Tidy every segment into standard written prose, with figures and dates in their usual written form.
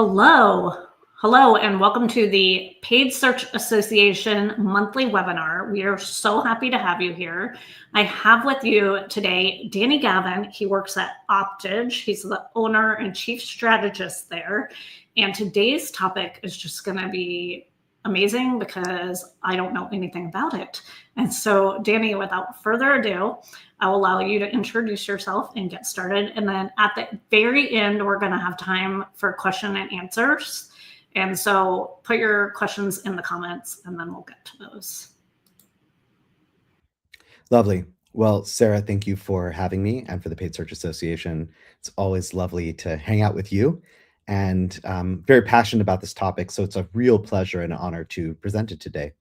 Hello. Hello, and welcome to the Paid Search Association monthly webinar. We are so happy to have you here. I have with you today Danny Gavin. He works at Optidge. He's the owner and chief strategist there. And today's topic is just going to be amazing because I don't know anything about it. And so, Danny, without further ado, I'll allow you to introduce yourself and get started. And then at the very end, we're going to have time for question and answers. And so put your questions in the comments and then we'll get to those. Lovely. Well, Sarah, thank you for having me and for the Paid Search Association. It's always lovely to hang out with you, and I'm very passionate about this topic, so it's a real pleasure and honor to present it today.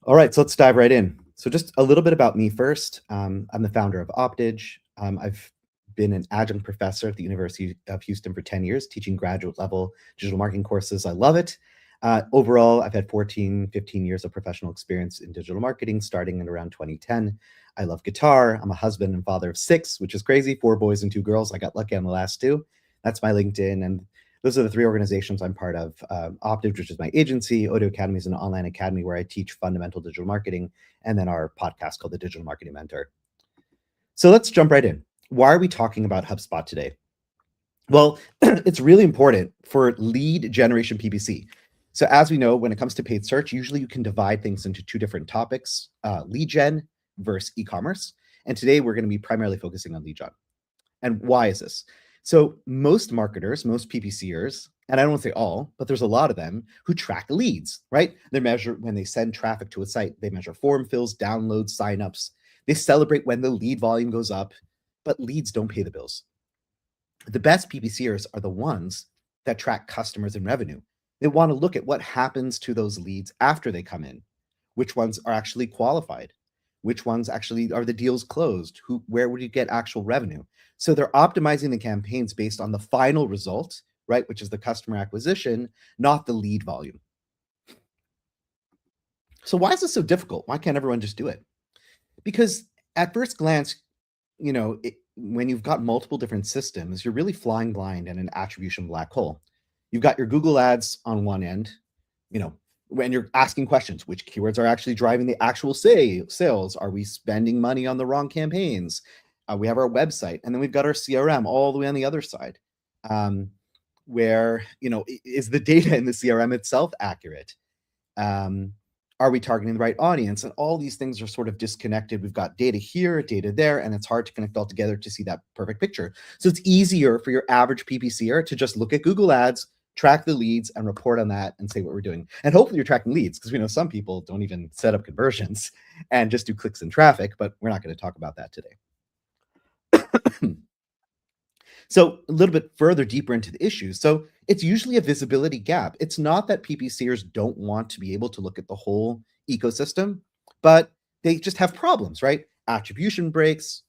All right, so let's dive right in. So just a little bit about me first. I'm the founder of Optidge. I've been an adjunct professor at the University of Houston for 10 years, teaching graduate level digital marketing courses. I love it. Overall, I've had 15 years of professional experience in digital marketing, starting in around 2010. I love guitar. I'm a husband and father of 6, which is crazy, 4 boys and 2 girls. I got lucky on the last 2. That's my LinkedIn. And those are the 3 organizations I'm part of. Optidge, which is my agency. Odoo Academy is an online academy where I teach fundamental digital marketing. And then our podcast called The Digital Marketing Mentor. So let's jump right in. Why are we talking about HubSpot today? Well, it's really important for lead generation PPC. So as we know, when it comes to paid search, usually you can divide things into 2 different topics, lead gen versus e-commerce. And today we're going to be primarily focusing on lead gen. And why is this? So most marketers, most PPCers, and I don't want to say all, but there's a lot of them who track leads, right? They measure when they send traffic to a site, they measure form fills, downloads, signups. They celebrate when the lead volume goes up, but leads don't pay the bills. The best PPCers are the ones that track customers and revenue. They want to look at what happens to those leads after they come in, which ones are actually qualified, which ones actually are the deals closed, where would you get actual revenue? So they're optimizing the campaigns based on the final result, right, which is the customer acquisition, not the lead volume. So why is this so difficult? Why can't everyone just do it? Because at first glance, when you've got multiple different systems, you're really flying blind in an attribution black hole. You've got your Google Ads on one end, when you're asking questions, which keywords are actually driving the actual sales? Are we spending money on the wrong campaigns? We have our website, and then we've got our CRM all the way on the other side, where, is the data in the CRM itself accurate? Are we targeting the right audience? And all these things are sort of disconnected. We've got data here, data there, and it's hard to connect all together to see that perfect picture. So it's easier for your average PPCer to just look at Google Ads, track the leads, and report on that and say what we're doing. And hopefully you're tracking leads, because we know some people don't even set up conversions and just do clicks and traffic, but we're not going to talk about that today. So a little bit further deeper into the issues. So it's usually a visibility gap. It's not that PPCers don't want to be able to look at the whole ecosystem, but they just have problems, right? Attribution breaks,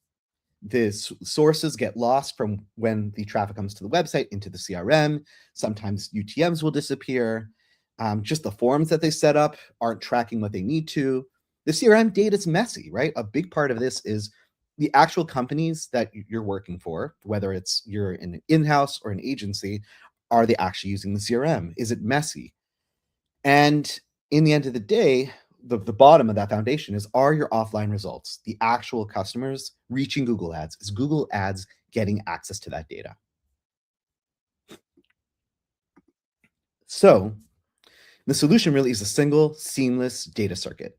the sources get lost from when the traffic comes to the website into the CRM. Sometimes UTMs will disappear. Just the forms that they set up aren't tracking what they need to. The CRM data is messy, right? A big part of this is the actual companies that you're working for, whether it's you're in an in-house or an agency, are they actually using the CRM? Is it messy? And in the end of the day, the bottom of that foundation is, are your offline results, the actual customers, reaching Google Ads? Is Google Ads getting access to that data? So the solution really is a single seamless data circuit.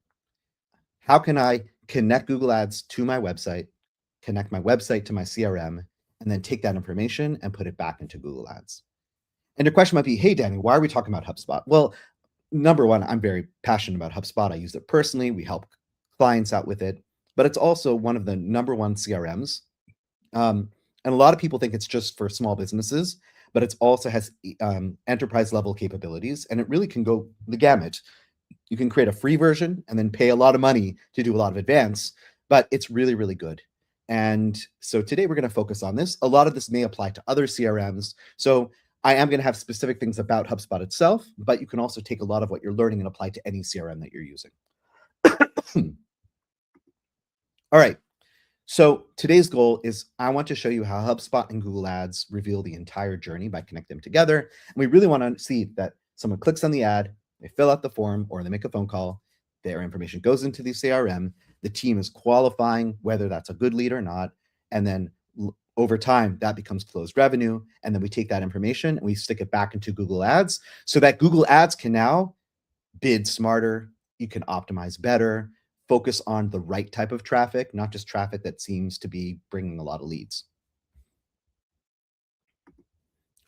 How can I connect Google Ads to my website, connect my website to my CRM, and then take that information and put it back into Google Ads? And your question might be, hey, Danny, why are we talking about HubSpot? Well, number one, I'm very passionate about HubSpot. I use it personally. We help clients out with it, but it's also one of the number 1 CRMs. And a lot of people think it's just for small businesses, but it also has enterprise level capabilities, and it really can go the gamut. You can create a free version and then pay a lot of money to do a lot of advanced, but it's really, really good. And so today we're going to focus on this. A lot of this may apply to other CRMs. So I am going to have specific things about HubSpot itself, but you can also take a lot of what you're learning and apply to any CRM that you're using. All right. So today's goal is I want to show you how HubSpot and Google Ads reveal the entire journey by connecting them together. And we really want to see that someone clicks on the ad, they fill out the form, or they make a phone call, their information goes into the CRM, the team is qualifying whether that's a good lead or not, and then over time that becomes closed revenue. And then we take that information and we stick it back into Google Ads so that Google Ads can now bid smarter, you can optimize better, focus on the right type of traffic, not just traffic that seems to be bringing a lot of leads.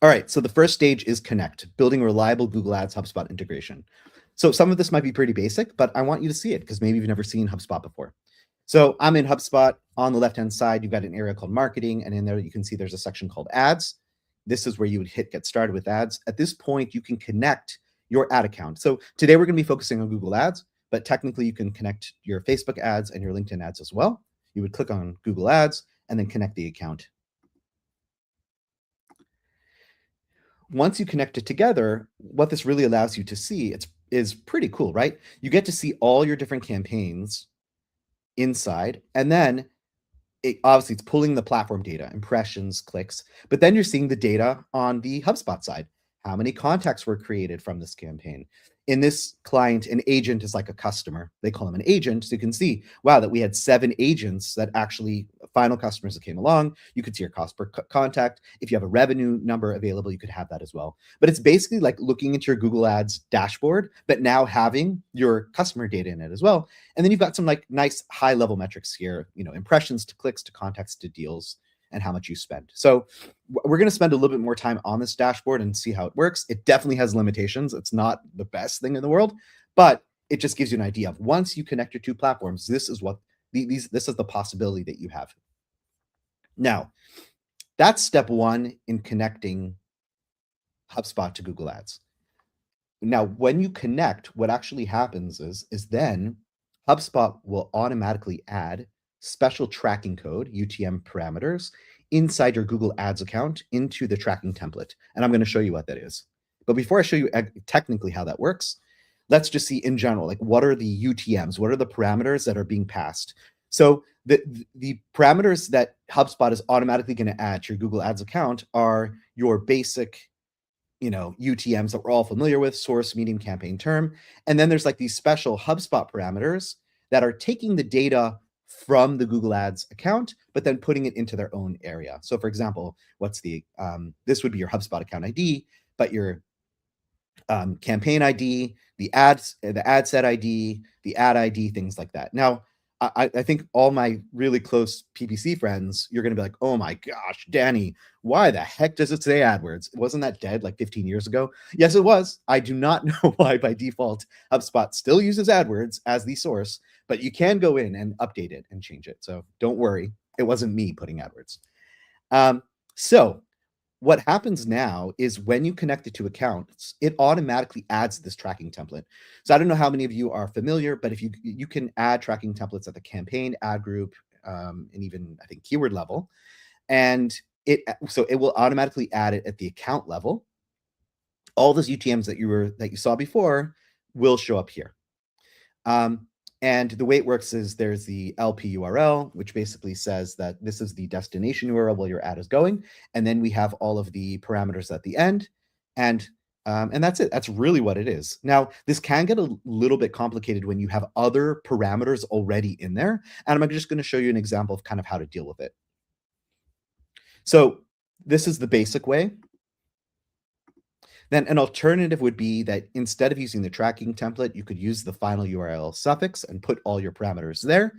All right, so the first stage is connect, building reliable Google Ads HubSpot integration. So some of this might be pretty basic, but I want you to see it because maybe you've never seen HubSpot before. So I'm in HubSpot. On the left-hand side, you've got an area called marketing, and in there you can see there's a section called ads. This is where you would hit get started with ads. At this point, you can connect your ad account. So today we're going to be focusing on Google Ads, but technically you can connect your Facebook ads and your LinkedIn ads as well. You would click on Google Ads and then connect the account. Once you connect it together, what this really allows you to see is pretty cool, right? You get to see all your different campaigns inside, and then obviously it's pulling the platform data, impressions, clicks, but then you're seeing the data on the HubSpot side. How many contacts were created from this campaign? In this client, an agent is like a customer. They call them an agent. So you can see, wow, that we had 7 agents that actually final customers that came along. You could see your cost per contact. If you have a revenue number available, you could have that as well. But it's basically like looking into your Google Ads dashboard, but now having your customer data in it as well. And then you've got some like nice high level metrics here, impressions to clicks to contacts to deals and how much you spend. So we're going to spend a little bit more time on this dashboard and see how it works. It definitely has limitations. It's not the best thing in the world, but it just gives you an idea of once you connect your 2 platforms, this is what this is the possibility that you have. Now, that's step 1 in connecting HubSpot to Google Ads. Now, when you connect, what actually happens is then HubSpot will automatically add special tracking code, UTM parameters, inside your Google Ads account into the tracking template. And I'm going to show you what that is. But before I show you technically how that works, let's just see in general, like what are the UTMs? What are the parameters that are being passed? So the parameters that HubSpot is automatically going to add to your Google Ads account are your basic UTMs that we're all familiar with, source, medium, campaign, term. And then there's like these special HubSpot parameters that are taking the data from the Google Ads account, but then putting it into their own area. So for example, this would be your HubSpot account ID, but your campaign ID, the ad set ID, the ad ID, things like that. Now, I think all my really close PPC friends, you're going to be like, oh my gosh, Danny, why the heck does it say AdWords? Wasn't that dead like 15 years ago? Yes, it was. I do not know why by default HubSpot still uses AdWords as the source, but you can go in and update it and change it. So don't worry. It wasn't me putting AdWords. So what happens now is when you connect it to accounts, it automatically adds this tracking template. So I don't know how many of you are familiar, but if you can add tracking templates at the campaign, ad group, and even I think keyword level, and it will automatically add it at the account level. All those UTMs that you saw before will show up here. And the way it works is there's the LP URL, which basically says that this is the destination URL where your ad is going. And then we have all of the parameters at the end. And that's it. That's really what it is. Now, this can get a little bit complicated when you have other parameters already in there. And I'm just going to show you an example of kind of how to deal with it. So this is the basic way. Then an alternative would be that instead of using the tracking template, you could use the final URL suffix and put all your parameters there.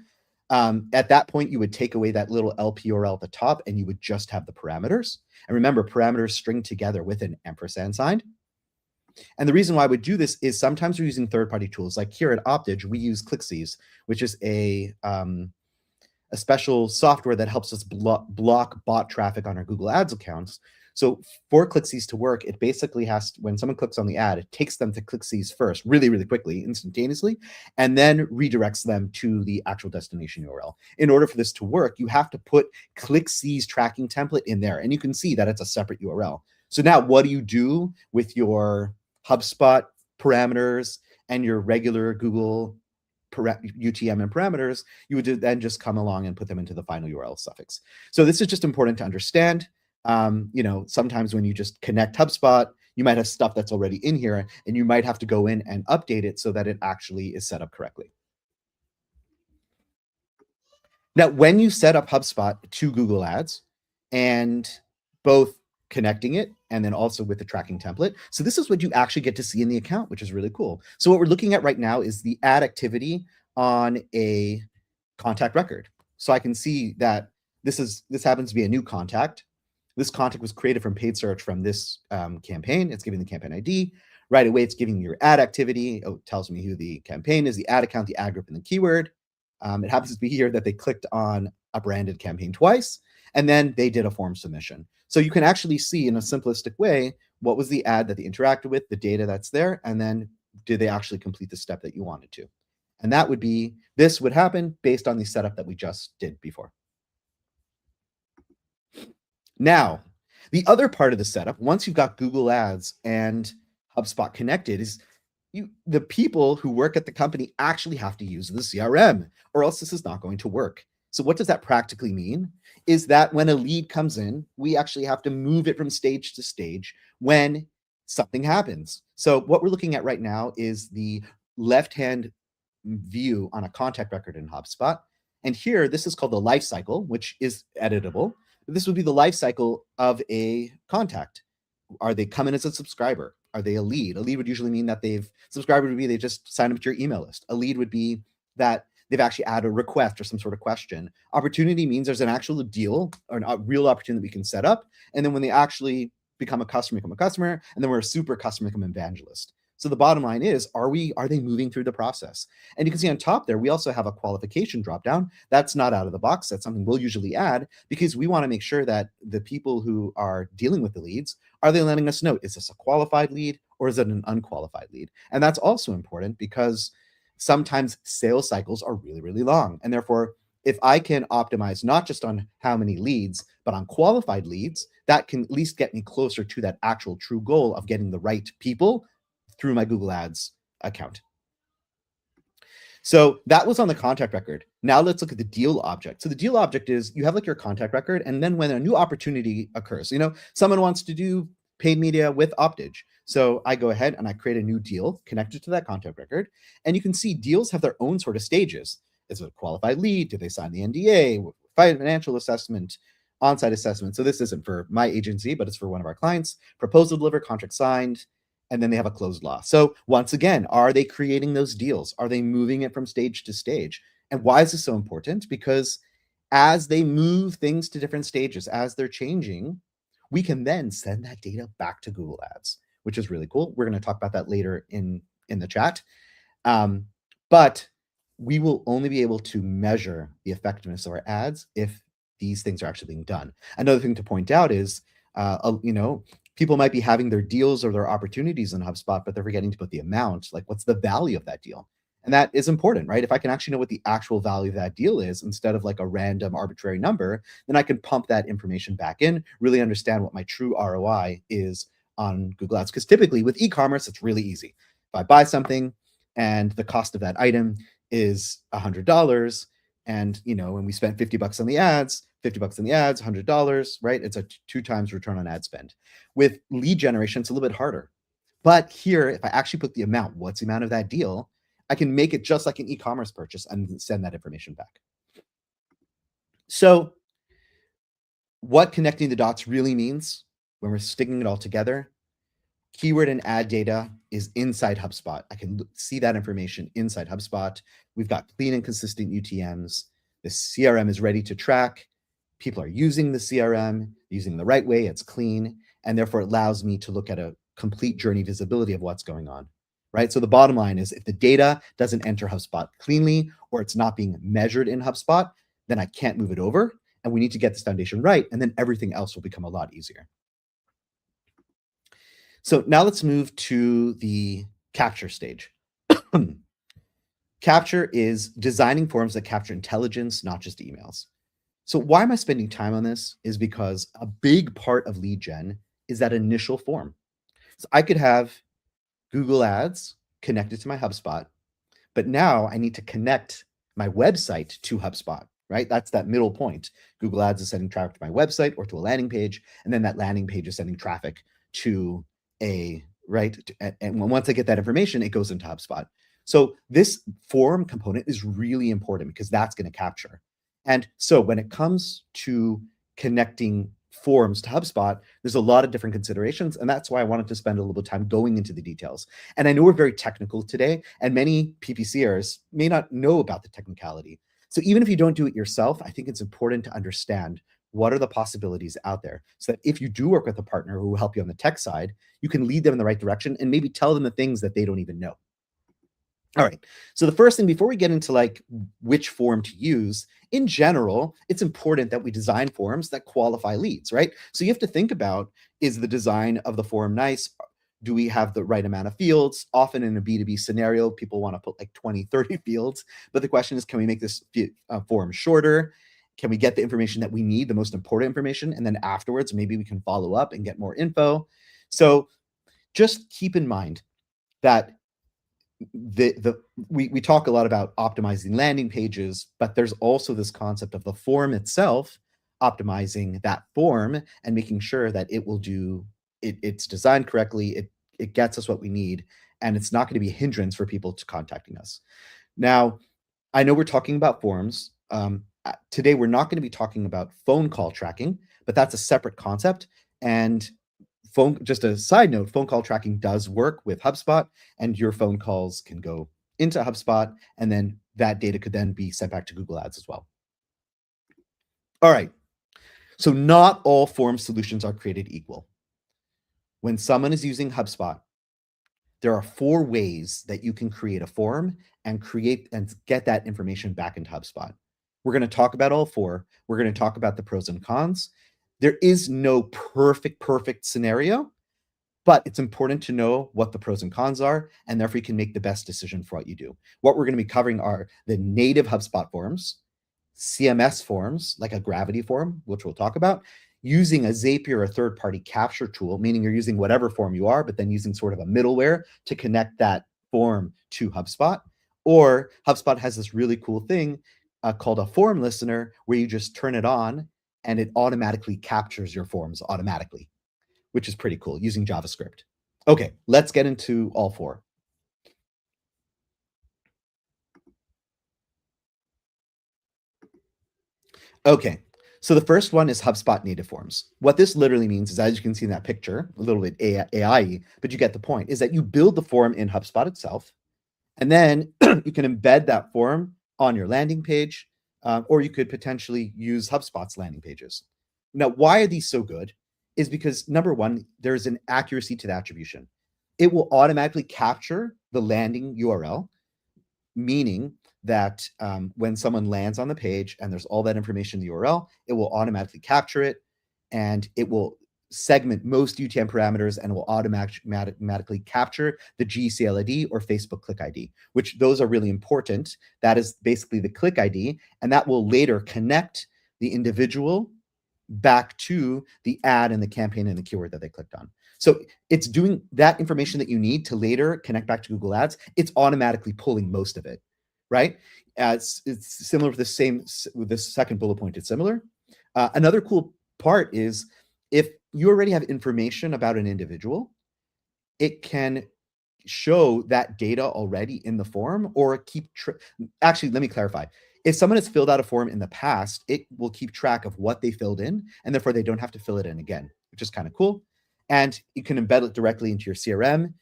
At that point, you would take away that little LP URL at the top and you would just have the parameters. And remember, parameters string together with an ampersand sign. And the reason why I would do this is sometimes we're using third-party tools. Like here at Optidge, we use ClickSees, which is a special software that helps us block bot traffic on our Google Ads accounts. So for ClickSees to work, it basically when someone clicks on the ad, it takes them to ClickSees first, really, really quickly, instantaneously, and then redirects them to the actual destination URL. In order for this to work, you have to put ClickSees tracking template in there, and you can see that it's a separate URL. So now what do you do with your HubSpot parameters and your regular Google UTM and parameters, you would then just come along and put them into the final URL suffix. So this is just important to understand. Sometimes when you just connect HubSpot, you might have stuff that's already in here, and you might have to go in and update it so that it actually is set up correctly. Now, when you set up HubSpot to Google Ads, and both connecting it and then also with the tracking template, so this is what you actually get to see in the account, which is really cool. So what we're looking at right now is the ad activity on a contact record. So I can see that this happens to be a new contact. This contact was created from paid search from this campaign. It's giving the campaign ID. Right away, it's giving your ad activity. Oh, it tells me who the campaign is, the ad account, the ad group, and the keyword. It happens to be here that they clicked on a branded campaign twice, and then they did a form submission. So you can actually see in a simplistic way, what was the ad that they interacted with, the data that's there, and then did they actually complete the step that you wanted to? And this would happen based on the setup that we just did before. Now, the other part of the setup, once you've got Google Ads and HubSpot connected, is the people who work at the company actually have to use the CRM, or else this is not going to work. So what does that practically mean? Is that when a lead comes in, we actually have to move it from stage to stage when something happens. So what we're looking at right now is the left-hand view on a contact record in HubSpot. And here, this is called the life cycle, which is editable. This would be the life cycle of a contact. Are they coming as a subscriber? Are they a lead? A lead would usually mean that subscriber would be they just signed up to your email list. A lead would be that they've actually added a request or some sort of question. Opportunity means there's an actual deal or a real opportunity we can set up. And then when they actually become a customer, and then we're a super customer, become an evangelist. So the bottom line is, are they moving through the process? And you can see on top there, we also have a qualification dropdown. That's not out of the box. That's something we'll usually add because we want to make sure that the people who are dealing with the leads, are they letting us know, is this a qualified lead or is it an unqualified lead? And that's also important because sometimes sales cycles are really, really long. And therefore, if I can optimize not just on how many leads, but on qualified leads, that can at least get me closer to that actual true goal of getting the right people through my Google Ads account. So that was on the contact record. Now let's look at the deal object. So the deal object is you have like your contact record, and then when a new opportunity occurs, someone wants to do paid media with Optidge. So I go ahead and I create a new deal connected to that contact record. And you can see deals have their own sort of stages. Is it a qualified lead? Do they sign the NDA? Financial assessment, on-site assessment. So this isn't for my agency, but it's for one of our clients. Proposal delivered, contract signed, and then they have a closed law. So once again, are they creating those deals? Are they moving it from stage to stage? And why is this so important? Because as they move things to different stages, as they're changing, we can then send that data back to Google Ads, which is really cool. We're going to talk about that later in the chat. But we will only be able to measure the effectiveness of our ads if these things are actually being done. Another thing to point out is, people might be having their deals or their opportunities in HubSpot, but they're forgetting to put the amount, like what's the value of that deal? And that is important, right? If I can actually know what the actual value of that deal is instead of like a random arbitrary number, then I can pump that information back in, really understand what my true ROI is on Google Ads. Because typically with e-commerce, it's really easy. If I buy something and the cost of that item is $100, and when we spent $50 on the ads, $100, right? It's a 2 times return on ad spend. With lead generation, it's a little bit harder. But here, if I actually put the amount, what's the amount of that deal, I can make it just like an e-commerce purchase and send that information back. So what connecting the dots really means when we're sticking it all together, keyword and ad data is inside HubSpot. I can see that information inside HubSpot. We've got clean and consistent UTMs. The CRM is ready to track. People are using the CRM, using the right way, it's clean, and therefore it allows me to look at a complete journey visibility of what's going on, right? So the bottom line is if the data doesn't enter HubSpot cleanly or it's not being measured in HubSpot, then I can't move it over, and we need to get this foundation right, and then everything else will become a lot easier. So now let's move to the capture stage. Capture is designing forms that capture intelligence, not just emails. So why am I spending time on this? Is because a big part of lead gen is that initial form. So I could have Google Ads connected to my HubSpot, But now I need to connect my website to HubSpot, right? That's that middle point. Google Ads is sending traffic to my website or to a landing page, and then that landing page is sending traffic to a, right? And once I get that information, it goes into HubSpot. So this form component is really important because that's going to capture. And so when it comes to connecting forms to HubSpot, there's a lot of different considerations. And that's why I wanted to spend a little bit of time going into the details. And I know we're very technical today, and many PPCers may not know about the technicality. So even if you don't do it yourself, I think it's important to understand what are the possibilities out there so that if you do work with a partner who will help you on the tech side, you can lead them in the right direction and maybe tell them the things that they don't even know. All right. So the first thing, before we get into like which form to use, in general, it's important that we design forms that qualify leads, right? So you have to think about, is the design of the form nice? Do we have the right amount of fields? Often in a B2B scenario, people want to put like 20, 30 fields. But the question is, can we make this form shorter? Can we get the information that we need, the most important information? And then afterwards, maybe we can follow up and get more info. Just keep in mind that we talk a lot about optimizing landing pages, but there's also this concept of the form itself, optimizing that form and making sure that it will do it's designed correctly, it gets us what we need, and it's not going to be a hindrance for people to contacting us. Now, I know we're talking about forms. Today, we're not going to be talking about phone call tracking, but that's a separate concept. And just a side note, phone call tracking does work with HubSpot, and your phone calls can go into HubSpot, and then that data could then be sent back to Google Ads as well. All right. So not all form solutions are created equal. When someone is using HubSpot, there are 4 ways that you can create a form and get that information back into HubSpot. We're going to talk about all 4. We're going to talk about the pros and cons. There is no perfect scenario, but it's important to know what the pros and cons are, and therefore you can make the best decision for what you do. What we're going to be covering are the native HubSpot forms, CMS forms, like a Gravity form, which we'll talk about, using a Zapier or a third-party capture tool, meaning you're using whatever form you are, but then using sort of a middleware to connect that form to HubSpot. Or HubSpot has this really cool thing called a form listener, where you just turn it on and it automatically captures your forms automatically, which is pretty cool, using JavaScript. Okay, let's get into all 4. Okay, so the first one is HubSpot native forms. What this literally means is, as you can see in that picture, a little bit AI, but you get the point, is that you build the form in HubSpot itself, and then you can embed that form on your landing page, or you could potentially use HubSpot's landing pages. Now, why are these so good? Is because, number one, there's an accuracy to the attribution. It will automatically capture the landing URL, meaning that when someone lands on the page and there's all that information in the URL, it will automatically capture it, and it will segment most UTM parameters, and will automatically capture the GCL ID or Facebook click ID, which those are really important. That is basically the click ID, and that will later connect the individual back to the ad and the campaign and the keyword that they clicked on. So it's doing that information that you need to later connect back to Google Ads. It's automatically pulling most of it, right? It's similar with the second bullet point. It's similar. Another cool part is, if you already have information about an individual, it can show that data already in the form, or actually, let me clarify. If someone has filled out a form in the past, it will keep track of what they filled in, and therefore they don't have to fill it in again, which is kind of cool. And you can embed it directly into your CRM.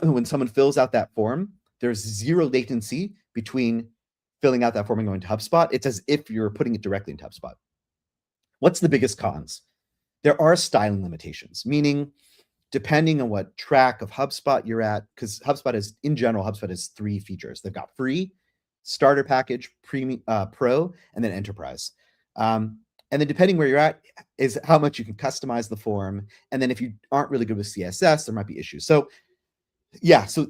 When someone fills out that form, there's 0 latency between filling out that form and going to HubSpot. It's as if you're putting it directly into HubSpot. What's the biggest cons? There are styling limitations, meaning depending on what track of HubSpot you're at, because HubSpot has 3 features. They've got free, starter package, premium, pro, and then enterprise. And then depending where you're at is how much you can customize the form. And then if you aren't really good with CSS, there might be issues. So yeah, so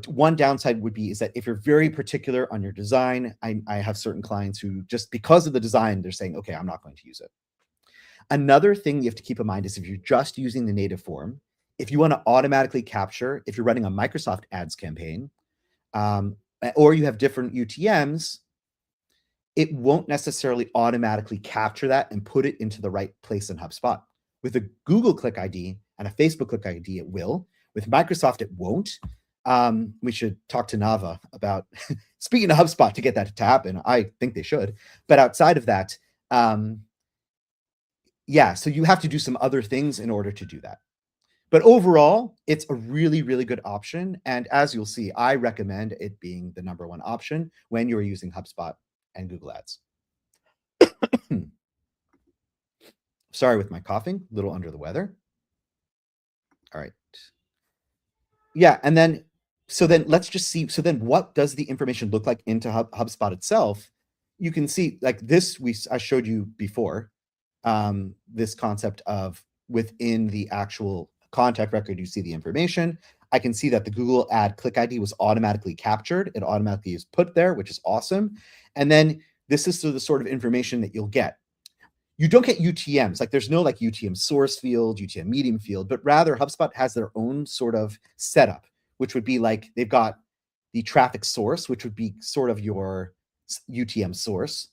one downside would be is that if you're very particular on your design, I have certain clients who, just because of the design, they're saying, okay, I'm not going to use it. Another thing you have to keep in mind is, if you're just using the native form, if you want to automatically capture, if you're running a Microsoft ads campaign, or you have different UTMs, it won't necessarily automatically capture that and put it into the right place in HubSpot. With a Google Click ID and a Facebook Click ID, it will. With Microsoft, it won't. We should talk to Nava about speaking to HubSpot to get that to happen. I think they should. But outside of that, yeah, so you have to do some other things in order to do that. But overall, it's a really, really good option. And as you'll see, I recommend it being the #1 option when you're using HubSpot and Google Ads. Sorry with my coughing, a little under the weather. All right. Yeah, and then, so then let's just see, so then what does the information look like into HubSpot itself? You can see like this, I showed you before, this concept of within the actual contact record, you see the information. I can see that the Google ad click ID was automatically captured. It automatically is put there, which is awesome. And then this is the sort of information that you'll get. You don't get UTMs, like there's no like UTM source field, UTM medium field, but rather HubSpot has their own sort of setup, which would be like they've got the traffic source, which would be sort of your UTM source.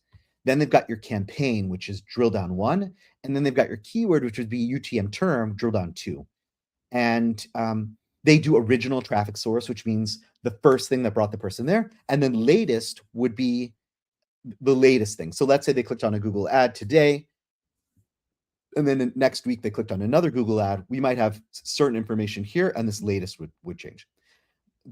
Then they've got your campaign, which is drill down 1. And then they've got your keyword, which would be UTM term, drill down 2. And they do original traffic source, which means the first thing that brought the person there. And then latest would be the latest thing. So let's say they clicked on a Google ad today, and then next week they clicked on another Google ad. We might have certain information here, and this latest would change.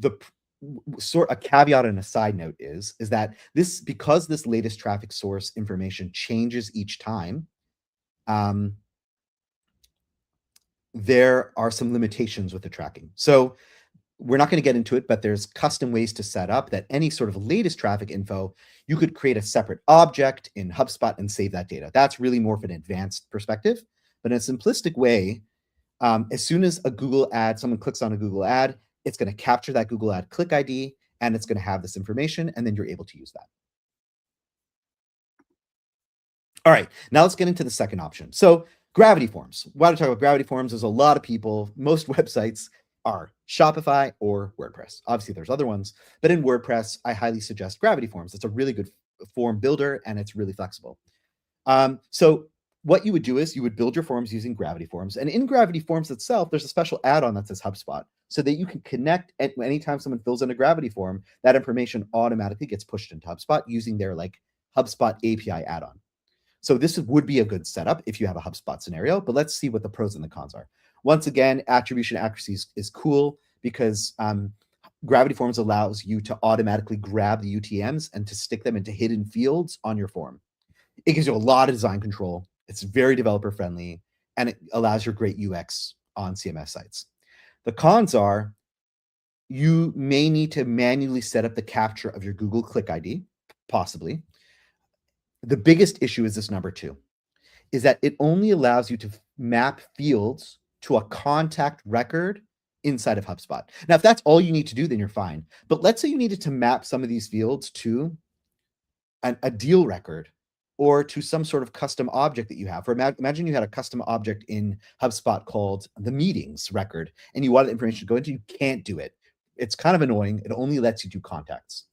A caveat and a side note is that because this latest traffic source information changes each time, there are some limitations with the tracking. So we're not going to get into it, but there's custom ways to set up that any sort of latest traffic info, you could create a separate object in HubSpot and save that data. That's really more of an advanced perspective, but in a simplistic way, as soon as a Google ad, someone clicks on a Google ad, it's going to capture that Google ad click ID, and it's going to have this information, and then you're able to use that. All right, now let's get into the second option. So Gravity Forms. Why do I talk about Gravity Forms? There's a lot of people, most websites are Shopify or WordPress. Obviously, there's other ones, but in WordPress, I highly suggest Gravity Forms. It's a really good form builder, and it's really flexible. So what you would do is you would build your forms using Gravity Forms, and in Gravity Forms itself, there's a special add-on that says HubSpot, so that you can connect anytime someone fills in a Gravity form, that information automatically gets pushed into HubSpot using their like HubSpot API add-on. So this would be a good setup if you have a HubSpot scenario, but let's see what the pros and the cons are. Once again, attribution accuracy is cool because Gravity Forms allows you to automatically grab the UTMs and to stick them into hidden fields on your form. It gives you a lot of design control. It's very developer friendly, and it allows your great UX on CMS sites. The cons are you may need to manually set up the capture of your Google Click ID, possibly. The biggest issue is this #2, is that it only allows you to map fields to a contact record inside of HubSpot. Now, if that's all you need to do, then you're fine. But let's say you needed to map some of these fields to a deal record or to some sort of custom object that you have. Or imagine you had a custom object in HubSpot called the meetings record, and you wanted the information to go into, you can't do it. It's kind of annoying. It only lets you do contacts.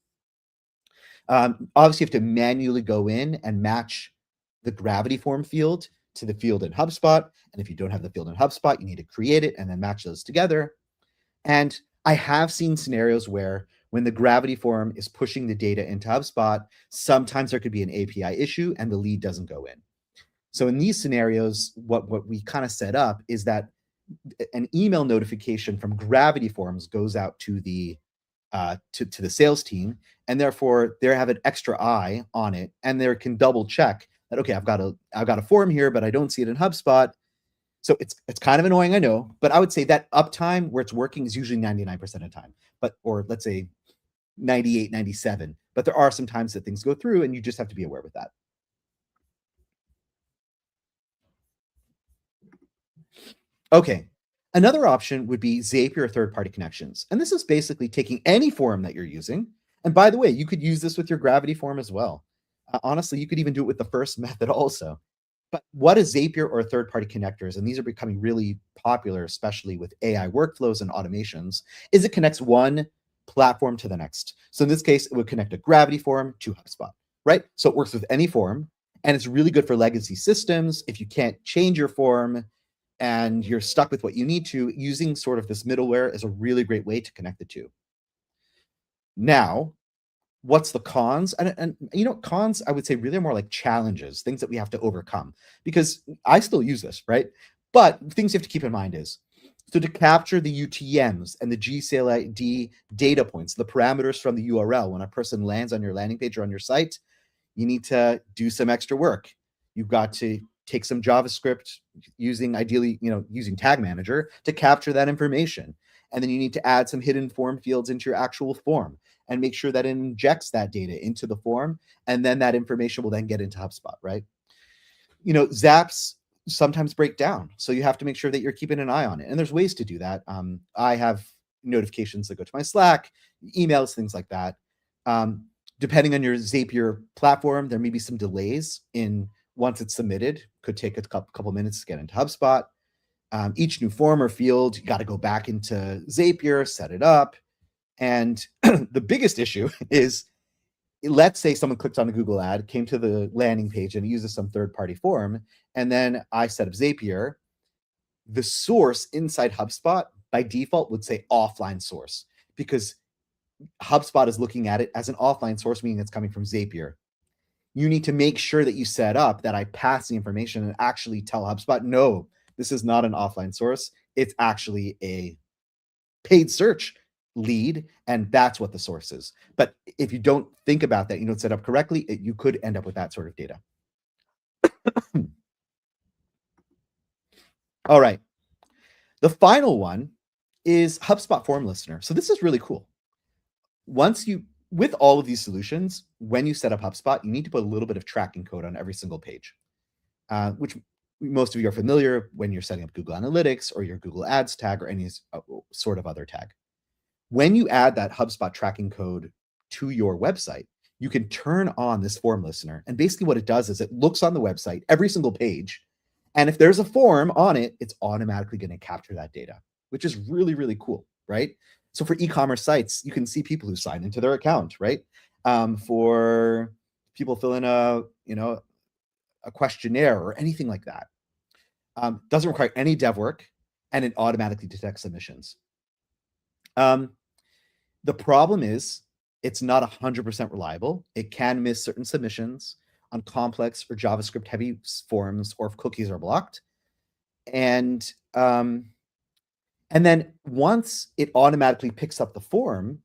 Obviously, you have to manually go in and match the Gravity Form field to the field in HubSpot. And if you don't have the field in HubSpot, you need to create it and then match those together. And I have seen scenarios where when the Gravity Form is pushing the data into HubSpot, sometimes there could be an API issue and the lead doesn't go in. So in these scenarios, what we kind of set up is that an email notification from Gravity Forms goes out to the to the sales team, and therefore they have an extra eye on it, and they can double check that, okay, I've got a form here, but I don't see it in HubSpot. So it's kind of annoying, I know, but I would say that uptime where it's working is usually 99% of the time, or let's say 98, 97, but there are some times that things go through and you just have to be aware with that. Okay. Another option would be Zapier or third-party connections. And this is basically taking any form that you're using. And by the way, you could use this with your Gravity form as well. Honestly, you could even do it with the first method also. But what is Zapier or third-party connectors, and these are becoming really popular, especially with AI workflows and automations, is it connects one platform to the next. So in this case, it would connect a Gravity form to HubSpot, right? So it works with any form, and it's really good for legacy systems. If you can't change your form and you're stuck with what you need to, using sort of this middleware is a really great way to connect the two. Now, what's the cons? And you know, cons, I would say really are more like challenges, things that we have to overcome, because I still use this, right? But things you have to keep in mind is, so to capture the UTMs and the GCLID data points, the parameters from the URL, when a person lands on your landing page or on your site, you need to do some extra work. You've got to take some JavaScript using ideally, using Tag Manager to capture that information. And then you need to add some hidden form fields into your actual form and make sure that it injects that data into the form. And then that information will then get into HubSpot, right? Zaps sometimes break down. So you have to make sure that you're keeping an eye on it. And there's ways to do that. I have notifications that go to my Slack, emails, things like that. Depending on your Zapier platform, there may be some delays in once it's submitted. Could take a couple minutes to get into HubSpot. Each new form or field, you got to go back into Zapier, set it up. And the biggest issue is, let's say someone clicked on a Google ad, came to the landing page and uses some third-party form, and then I set up Zapier. The source inside HubSpot by default would say offline source, because HubSpot is looking at it as an offline source, meaning it's coming from Zapier. You need to make sure that you set up that I pass the information and actually tell HubSpot, no, this is not an offline source. It's actually a paid search lead, and that's what the source is. But if you don't think about that, you don't set up correctly, you could end up with that sort of data. All right. The final one is HubSpot Form Listener. So this is really cool. With all of these solutions, when you set up HubSpot, you need to put a little bit of tracking code on every single page, which most of you are familiar when you're setting up Google Analytics or your Google Ads tag or any sort of other tag. When you add that HubSpot tracking code to your website, you can turn on this form listener. And basically what it does is it looks on the website, every single page, and if there's a form on it, it's automatically going to capture that data, which is really, really cool, right? So for e-commerce sites, you can see people who sign into their account, right? For people fill in a questionnaire or anything like that. Doesn't require any dev work, and it automatically detects submissions. The problem is it's not 100% reliable. It can miss certain submissions on complex or JavaScript heavy forms, or if cookies are blocked. And then once it automatically picks up the form,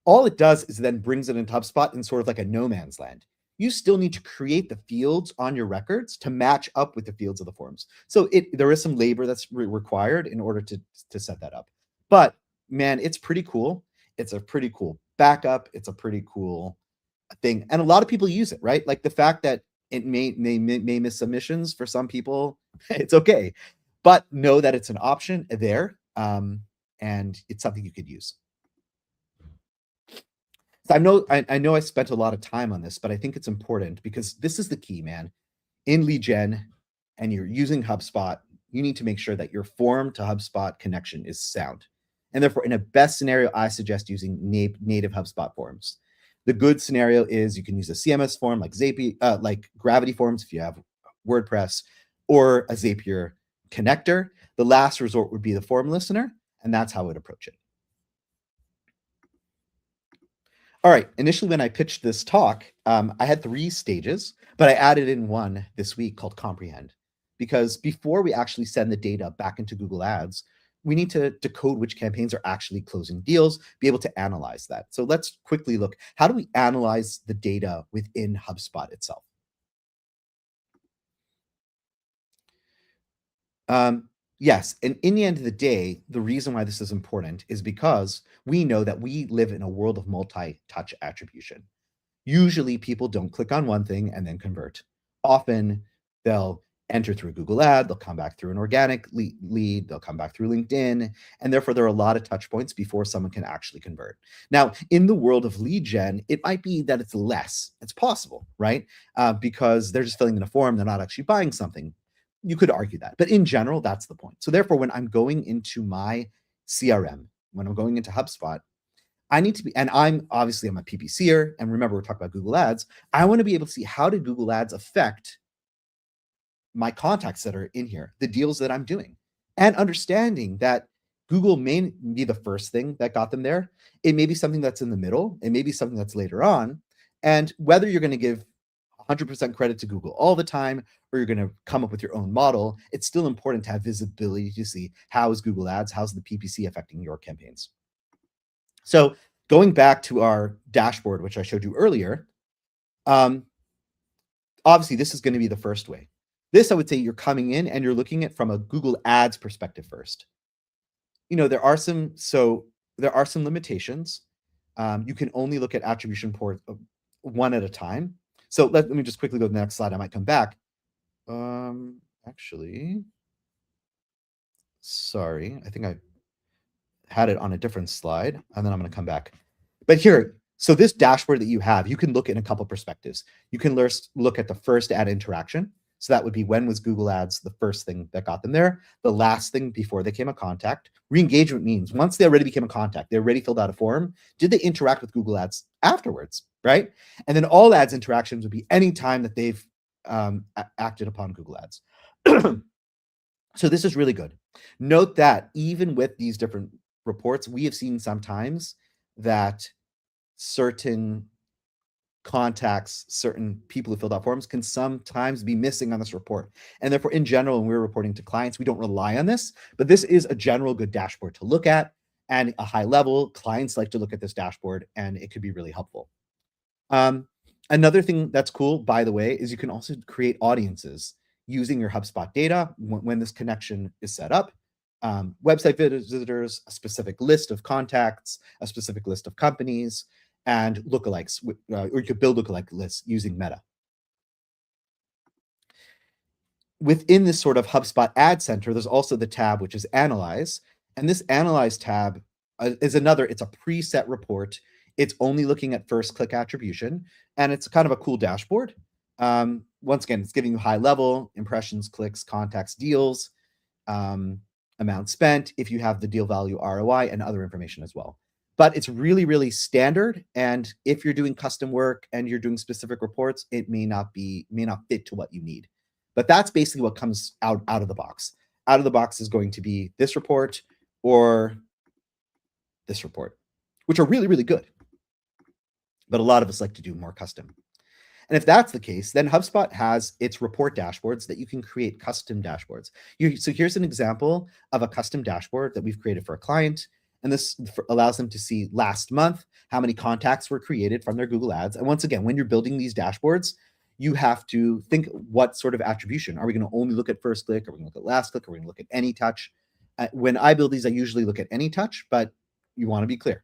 all it does is then brings it into HubSpot in sort of like a no man's land. You still need to create the fields on your records to match up with the fields of the forms. So there is some labor that's required in order to set that up. But man, it's pretty cool. It's a pretty cool backup. It's a pretty cool thing. And a lot of people use it, right? Like the fact that it may miss submissions for some people, it's okay. But know that it's an option there, and it's something you could use. So I know I spent a lot of time on this, but I think it's important because this is the key, man. In lead gen, and you're using HubSpot, you need to make sure that your form to HubSpot connection is sound. And therefore, in a best scenario, I suggest using native HubSpot forms. The good scenario is you can use a CMS form like Zapier, like Gravity forms if you have WordPress, or a Zapier connector. The last resort would be the form listener, and that's how I would approach it. All right, initially when I pitched this talk, I had 3 stages, but I added in one this week called Comprehend, because before we actually send the data back into Google Ads, we need to decode which campaigns are actually closing deals, be able to analyze that. So let's quickly look, how do we analyze the data within HubSpot itself? Yes, and in the end of the day, the reason why this is important is because we know that we live in a world of multi-touch attribution. Usually people don't click on one thing and then convert. Often they'll enter through a Google ad, they'll come back through an organic lead, they'll come back through LinkedIn, and therefore there are a lot of touch points before someone can actually convert. Now, in the world of lead gen, it might be that it's less. It's possible, right? Because they're just filling in a form, they're not actually buying something. You could argue that, but in general, that's the point. So therefore, when I'm going into my CRM, when I'm going into HubSpot, I need to be, and I'm a PPCer, and remember, we're talking about Google Ads. I want to be able to see, how did Google Ads affect my contacts that are in here, the deals that I'm doing, and understanding that Google may be the first thing that got them there. It may be something that's in the middle. It may be something that's later on. And whether you're going to give 100% credit to Google all the time, or you're going to come up with your own model, it's still important to have visibility to see, how is Google Ads, how's the PPC affecting your campaigns. So going back to our dashboard, which I showed you earlier, obviously this is going to be the first way. This, I would say, you're coming in and you're looking at from a Google Ads perspective first. There are some limitations. You can only look at attribution port one at a time. So let me just quickly go to the next slide. I might come back. Actually, sorry, I think I had it on a different slide, and then I'm going to come back. But here, so this dashboard that you have, you can look in a couple perspectives. You can look at the first ad interaction. So that would be, when was Google Ads the first thing that got them there? The last thing before they became a contact. Re-engagement means once they already became a contact, they already filled out a form, did they interact with Google Ads afterwards, right? And then all ads interactions would be any time that they've acted upon Google Ads. So this is really good. Note that even with these different reports, we have seen sometimes that certain contacts, certain people who filled out forms can sometimes be missing on this report. And therefore, in general, when we're reporting to clients, we don't rely on this, but this is a general good dashboard to look at, and a high level. Clients like to look at this dashboard, and it could be really helpful. Another thing that's cool, by the way, is you can also create audiences using your HubSpot data when this connection is set up. Website visitors, a specific list of contacts, a specific list of companies, and lookalikes, or you could build lookalike lists using Meta. Within this sort of HubSpot Ad Center, there's also the tab which is Analyze. And this Analyze tab is it's a preset report. It's only looking at first click attribution, and it's kind of a cool dashboard. Once again, it's giving you high level impressions, clicks, contacts, deals, amount spent, if you have the deal value, ROI, and other information as well. But it's really, really standard. And if you're doing custom work and you're doing specific reports, it may not fit to what you need. But that's basically what comes out of the box. Out of the box is going to be this report or this report, which are really, really good. But a lot of us like to do more custom. And if that's the case, then HubSpot has its report dashboards that you can create custom dashboards. So here's an example of a custom dashboard that we've created for a client. And this allows them to see last month how many contacts were created from their Google Ads. And once again, when you're building these dashboards, you have to think, what sort of attribution? Are we going to only look at first click? Are we going to look at last click? Are we going to look at any touch? When I build these, I usually look at any touch, but you want to be clear.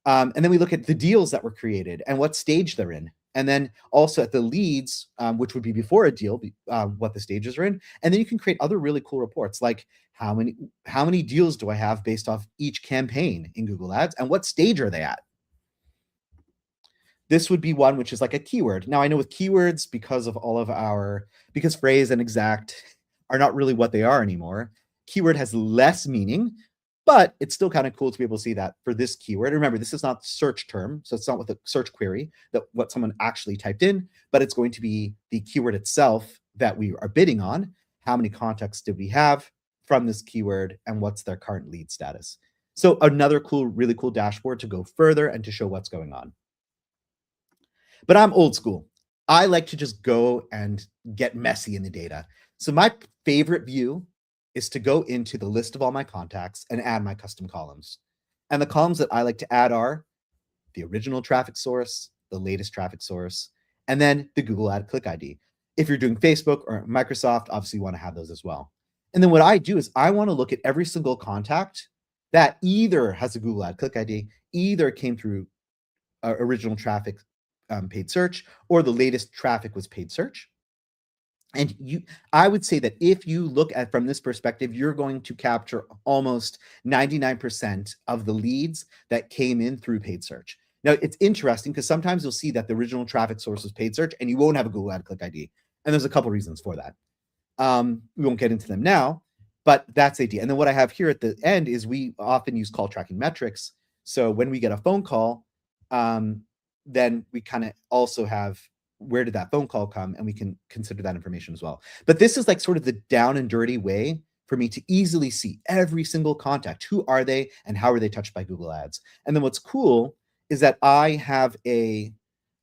And then we look at the deals that were created and what stage they're in. And then also at the leads, which would be before a deal, what the stages are in. And then you can create other really cool reports, like how many deals do I have based off each campaign in Google Ads, and what stage are they at? This would be one which is like a keyword. Now I know with keywords, because phrase and exact are not really what they are anymore, keyword has less meaning, but it's still kind of cool to be able to see that for this keyword. Remember, this is not search term, so it's not with a search query what someone actually typed in, but it's going to be the keyword itself that we are bidding on. How many contacts did we have from this keyword, and what's their current lead status? So another really cool dashboard to go further and to show what's going on. But I'm old school. I like to just go and get messy in the data. So my favorite view is to go into the list of all my contacts and add my custom columns. And the columns that I like to add are the original traffic source, the latest traffic source, and then the Google Ad click ID. If you're doing Facebook or Microsoft, obviously you want to have those as well. And then what I do is I want to look at every single contact that either has a Google Ad click ID, either came through original traffic, paid search, or the latest traffic was paid search. And I would say that if you look at from this perspective, you're going to capture almost 99% of the leads that came in through paid search. Now, it's interesting because sometimes you'll see that the original traffic source was paid search and you won't have a Google Ad click ID. And there's a couple reasons for that. We won't get into them now, but that's the idea. And then what I have here at the end is we often use call tracking metrics. So when we get a phone call, then we kind of also have where did that phone call come, and we can consider that information as well. But this is like sort of the down and dirty way for me to easily see every single contact. Who are they and how are they touched by Google Ads? And then what's cool is that I have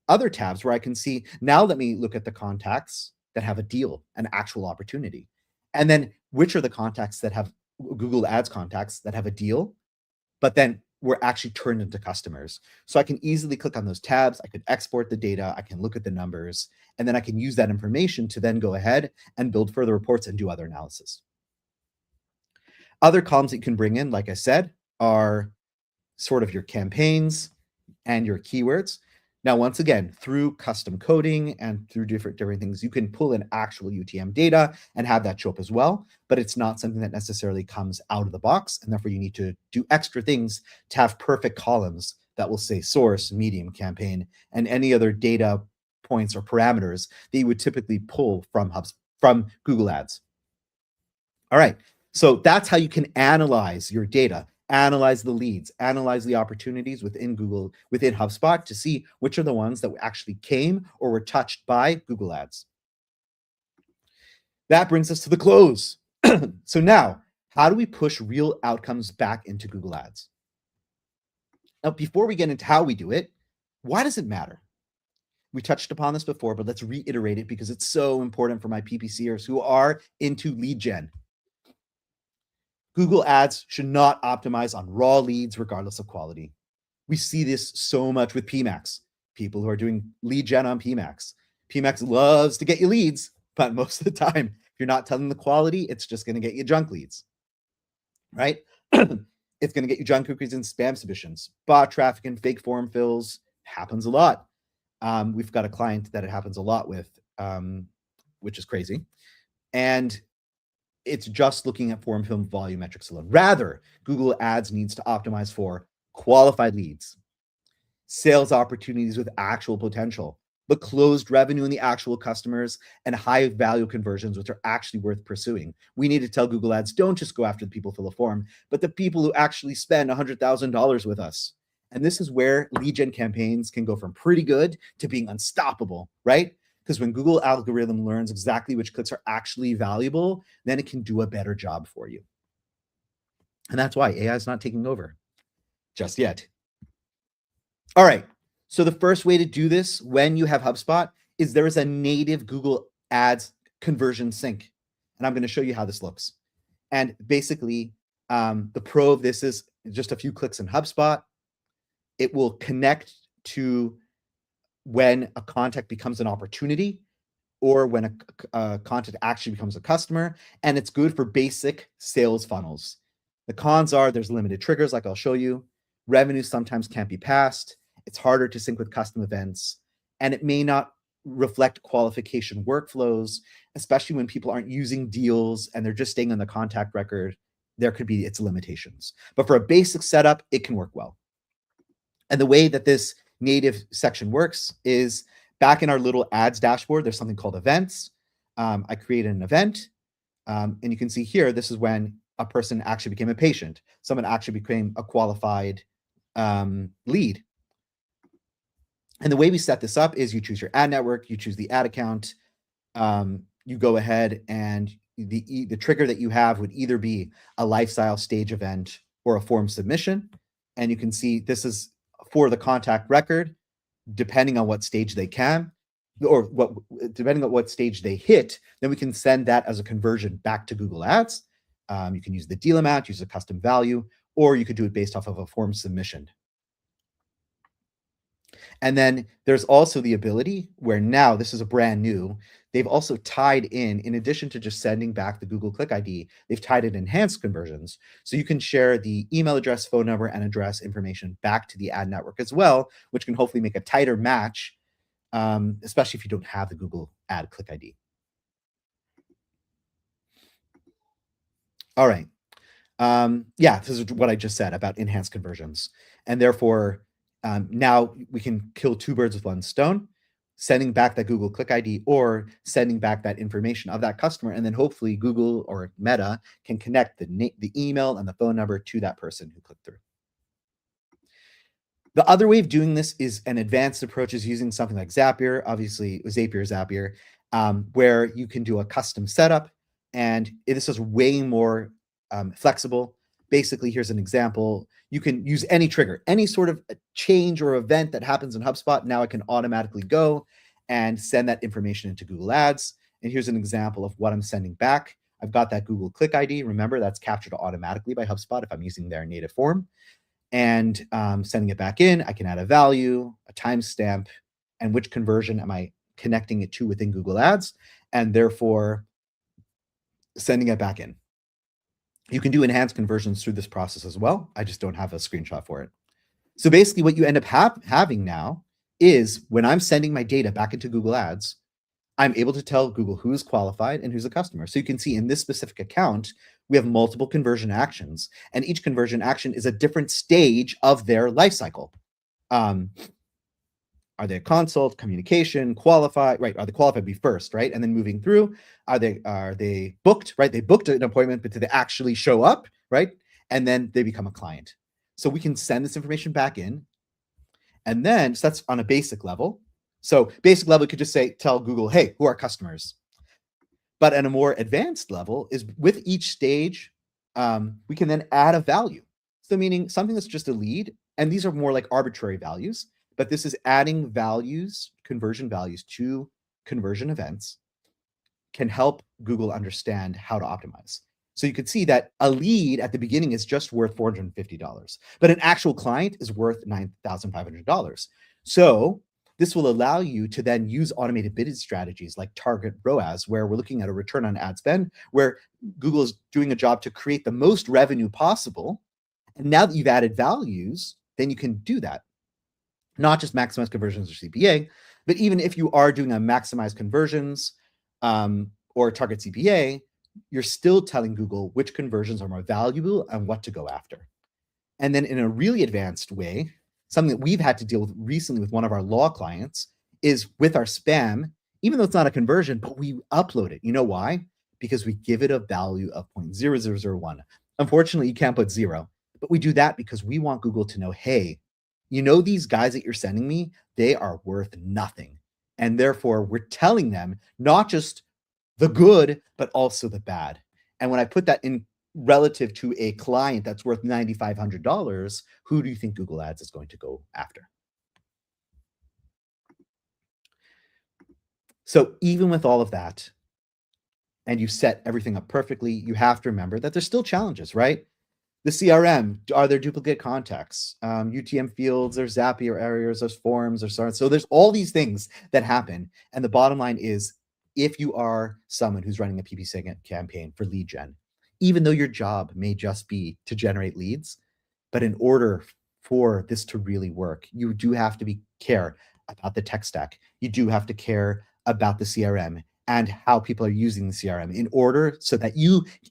other tabs where I can see, now let me look at the contacts that have a deal, an actual opportunity. And then which are the contacts that have Google Ads contacts that have a deal, but then were actually turned into customers. So I can easily click on those tabs. I could export the data. I can look at the numbers, and then I can use that information to then go ahead and build further reports and do other analysis. Other columns that you can bring in, like I said, are sort of your campaigns and your keywords. Now, once again, through custom coding and through different things, you can pull in actual UTM data and have that show up as well, but it's not something that necessarily comes out of the box, and therefore you need to do extra things to have perfect columns that will say source, medium, campaign, and any other data points or parameters that you would typically pull from Google Ads. All right, so that's how you can analyze your data, analyze the leads, analyze the opportunities within HubSpot to see which are the ones that actually came or were touched by Google Ads. That brings us to the close. So now, how do we push real outcomes back into Google Ads? Now, before we get into how we do it, why does it matter? We touched upon this before, but let's reiterate it because it's so important for my PPCers who are into lead gen. Google Ads should not optimize on raw leads regardless of quality. We see this so much with PMAX, people who are doing lead gen on PMAX. PMAX loves to get you leads, but most of the time, if you're not telling the quality, it's just going to get you junk leads, right? It's going to get you junk cookies and spam submissions. Bot traffic and fake form fills happens a lot. We've got a client that it happens a lot with, which is crazy. And it's just looking at form fill volume metrics alone. Rather, Google Ads needs to optimize for qualified leads, sales opportunities with actual potential, but closed revenue in the actual customers, and high value conversions, which are actually worth pursuing. We need to tell Google Ads, don't just go after the people who fill a form, but the people who actually spend $100,000 with us. And this is where lead gen campaigns can go from pretty good to being unstoppable, right? Because when Google algorithm learns exactly which clicks are actually valuable, then it can do a better job for you. And that's why AI is not taking over just yet. All right. So the first way to do this when you have HubSpot is there is a native Google Ads conversion sync. And I'm going to show you how this looks. And basically, the pro of this is just a few clicks in HubSpot. It will connect to when a contact becomes an opportunity or when a contact actually becomes a customer, and it's good for basic sales funnels. The cons are there's limited triggers, like I'll show you. Revenue sometimes can't be passed. It's harder to sync with custom events, and it may not reflect qualification workflows, especially when people aren't using deals and they're just staying on the contact record. There could be its limitations. But for a basic setup, it can work well. And the way that this native section works is back in our little ads dashboard, there's something called events. I created an event, and you can see here, this is when a person actually became a patient. Someone actually became a qualified lead. And the way we set this up is you choose your ad network, you choose the ad account, you go ahead and the trigger that you have would either be a lifestyle stage event or a form submission. And you can see this is for the contact record, depending on what stage they can, or depending on what stage they hit, then we can send that as a conversion back to Google Ads. You can use the deal amount, use a custom value, or you could do it based off of a form submission. And then there's also the ability where now this is a brand new, they've also tied in addition to just sending back the Google Click ID, they've tied in enhanced conversions. So you can share the email address, phone number, and address information back to the ad network as well, which can hopefully make a tighter match, especially if you don't have the Google Ad Click ID. All right. Yeah, this is what I just said about enhanced conversions. And therefore, now we can kill two birds with one stone, sending back that Google Click ID or sending back that information of that customer. And then hopefully Google or Meta can connect the email and the phone number to that person who clicked through. The other way of doing this is an advanced approach is using something like Zapier, obviously Zapier, where you can do a custom setup, and this is way more flexible. Basically, here's an example. You can use any trigger, any sort of change or event that happens in HubSpot. Now it can automatically go and send that information into Google Ads. And here's an example of what I'm sending back. I've got that Google Click ID. Remember, that's captured automatically by HubSpot if I'm using their native form. And sending it back in, I can add a value, a timestamp, and which conversion am I connecting it to within Google Ads, and therefore sending it back in. You can do enhanced conversions through this process as well. I just don't have a screenshot for it. So basically what you end up having now is when I'm sending my data back into Google Ads, I'm able to tell Google who's qualified and who's a customer. So you can see in this specific account, we have multiple conversion actions, and each conversion action is a different stage of their life cycle. Are they a consult, communication, qualified, right? Are they qualified be first, right? And then moving through, are they booked, right? They booked an appointment, but did they actually show up, right? And then they become a client. So we can send this information back in. And then, so that's on a basic level. So basic level, you could just tell Google, hey, who are customers? But at a more advanced level is with each stage, we can then add a value. So meaning something that's just a lead, and these are more like arbitrary values, but this is adding values, conversion values to conversion events can help Google understand how to optimize. So you could see that a lead at the beginning is just worth $450, but an actual client is worth $9,500. So this will allow you to then use automated bidding strategies like target ROAS, where we're looking at a return on ad spend, where Google is doing a job to create the most revenue possible. And now that you've added values, then you can do that. Not just maximize conversions or CPA, but even if you are doing a maximize conversions or target CPA, you're still telling Google which conversions are more valuable and what to go after. And then in a really advanced way, something that we've had to deal with recently with one of our law clients is with our spam, even though it's not a conversion, but we upload it. You know why? Because we give it a value of 0.0001. Unfortunately, you can't put 0, but we do that because we want Google to know, hey, you know, these guys that you're sending me, they are worth nothing. And therefore, we're telling them not just the good, but also the bad. And when I put that in relative to a client that's worth $9,500, who do you think Google Ads is going to go after? So even with all of that, and you set everything up perfectly, you have to remember that there's still challenges, right? The CRM, are there duplicate contacts? UTM fields, there's Zapier areas, there's forms, there's so on. So there's all these things that happen. And the bottom line is, if you are someone who's running a PPC campaign for lead gen, even though your job may just be to generate leads, but in order for this to really work, you do have to care about the tech stack. You do have to care about the CRM and how people are using the CRM in order so that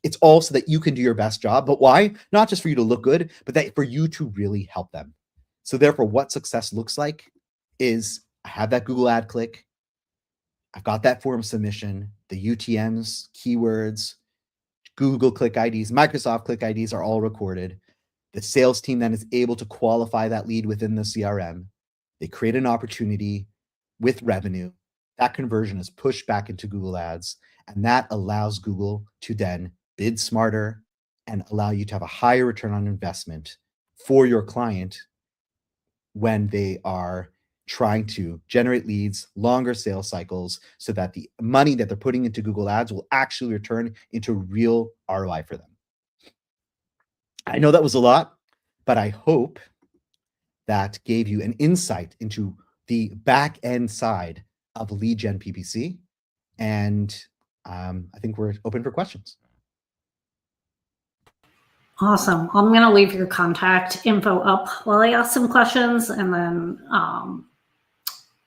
it's all so that you can do your best job. But why? Not just for you to look good, but that for you to really help them. So therefore, what success looks like is I have that Google ad click. I've got that form submission, the UTMs, keywords, Google Click IDs, Microsoft Click IDs are all recorded. The sales team then is able to qualify that lead within the CRM. They create an opportunity with revenue. That conversion is pushed back into Google Ads, and that allows Google to then bid smarter and allow you to have a higher return on investment for your client when they are trying to generate leads, longer sales cycles, so that the money that they're putting into Google Ads will actually return into real ROI for them. I know that was a lot, but I hope that gave you an insight into the back end side of lead gen PPC. And I think we're open for questions. Awesome. I'm going to leave your contact info up while I ask some questions, and then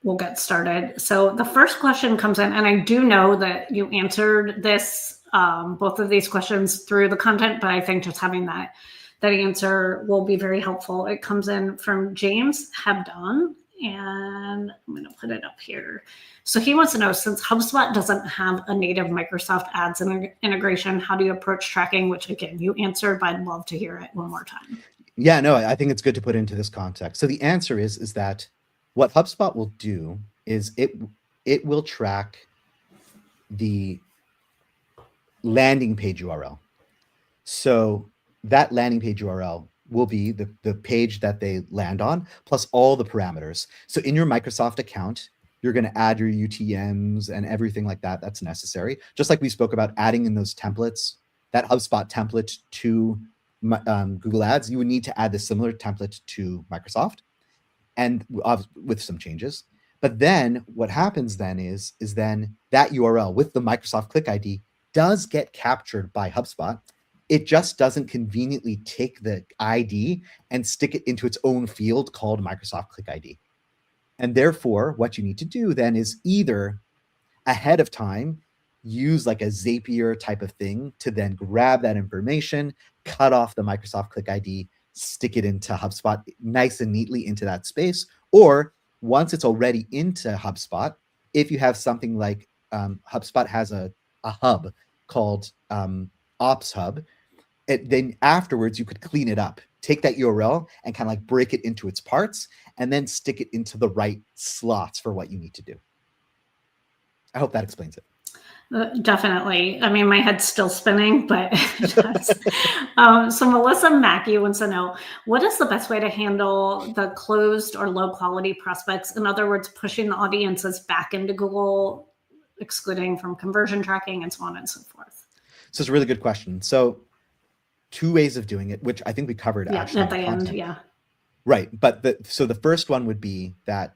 we'll get started. So the first question comes in, and I do know that you answered this, both of these questions through the content, but I think just having that answer will be very helpful. It comes in from James Hebdon, and I'm going to put it up here. So he wants to know, since HubSpot doesn't have a native Microsoft Ads integration, how do you approach tracking? Which again, you answered, but I'd love to hear it one more time. Yeah, no, I think it's good to put into this context. So the answer is that what HubSpot will do is it will track the landing page URL. So that landing page URL will be the page that they land on, plus all the parameters. So in your Microsoft account, you're going to add your UTMs and everything like that that's necessary. Just like we spoke about adding in those templates, that HubSpot template to Google Ads, you would need to add the similar template to Microsoft, and with some changes. But then what happens then is then that URL with the Microsoft Click ID does get captured by HubSpot. It just doesn't conveniently take the ID and stick it into its own field called Microsoft Click ID. And therefore, what you need to do then is either ahead of time use like a Zapier type of thing to then grab that information, cut off the Microsoft Click ID, stick it into HubSpot nice and neatly into that space. Or once it's already into HubSpot, if you have something like HubSpot has a hub called Ops Hub, then afterwards you could clean it up, take that URL and kind of like break it into its parts and then stick it into the right slots for what you need to do. I hope that explains it. Definitely. I mean, my head's still spinning, but it does. So Melissa Mackey wants to know, what is the best way to handle the closed or low quality prospects? In other words, pushing the audiences back into Google, excluding from conversion tracking and so on and so forth. So it's a really good question. So 2 ways of doing it, which I think we covered actually at the end. Yeah. Right. But so the first one would be that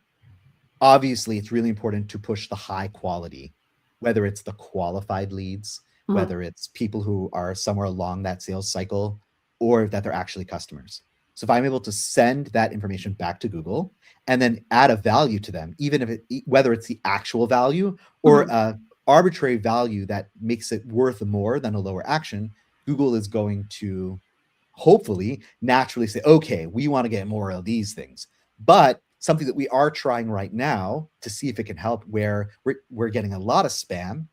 obviously it's really important to push the high quality, whether it's the qualified leads, whether it's people who are somewhere along that sales cycle, or that they're actually customers. So if I'm able to send that information back to Google and then add a value to them, even if whether it's the actual value or arbitrary value that makes it worth more than a lower action, Google is going to hopefully naturally say, okay, we want to get more of these things. But something that we are trying right now to see if it can help, where we're getting a lot of spam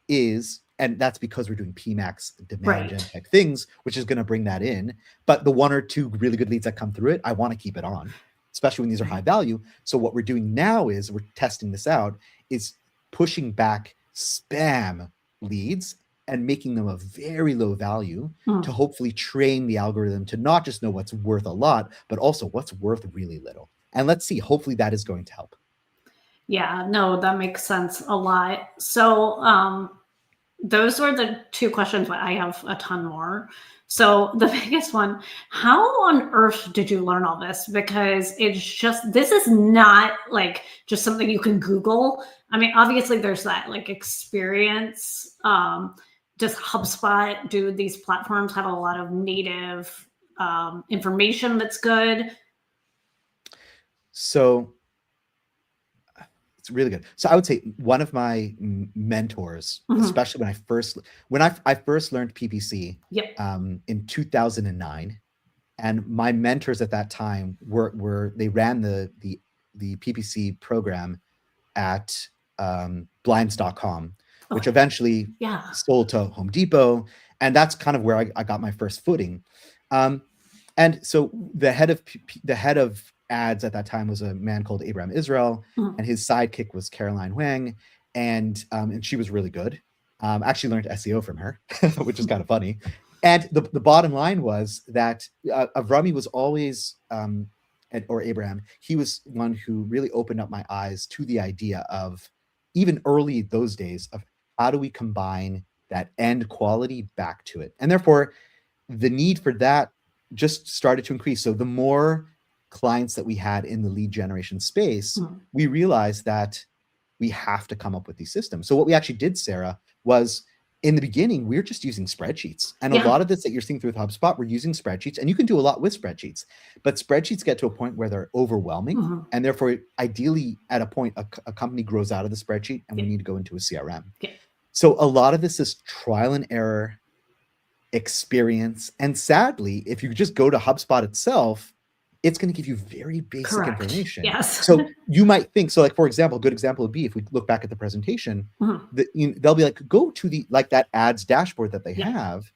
is, and that's because we're doing PMAX demand gen type things, which is going to bring that in. But the 1 or 2 really good leads that come through it, I want to keep it on, especially when these are high value. So what we're doing now is we're testing this out, is pushing back spam leads and making them a very low value to hopefully train the algorithm to not just know what's worth a lot, but also what's worth really little. And let's see, hopefully that is going to help. Yeah, no, that makes sense a lot. So those were the 2 questions, but I have a ton more. So the biggest one, how on earth did you learn all this? Because it's just, this is not like just something you can Google. I mean, obviously there's that like experience. Does HubSpot, do these platforms have a lot of native information that's good? So it's really good. So I would say one of my mentors, especially when I first learned PPC in 2009, and my mentors at that time they ran the PPC program at blinds.com, which eventually sold to Home Depot. And that's kind of where I got my first footing. And so the head of ads at that time was a man called Abraham Israel, and his sidekick was Caroline Wang, and she was really good. Actually learned SEO from her, which is kind of funny. And the bottom line was that Avrami was always, or Abraham, he was one who really opened up my eyes to the idea of, even early those days, of how do we combine that end quality back to it. And therefore, the need for that just started to increase. So the more clients that we had in the lead generation space, we realized that we have to come up with these systems. So what we actually did, Sarah, was in the beginning, we were just using spreadsheets. And a lot of this that you're seeing through with HubSpot, we're using spreadsheets, and you can do a lot with spreadsheets, but spreadsheets get to a point where they're overwhelming. And therefore, ideally at a point, a company grows out of the spreadsheet and we need to go into a CRM. So a lot of this is trial and error experience. And sadly, if you just go to HubSpot itself, it's going to give you very basic information. So you might think, so like, for example, a good example would be, if we look back at the presentation, they'll be like, go to that ads dashboard that they have,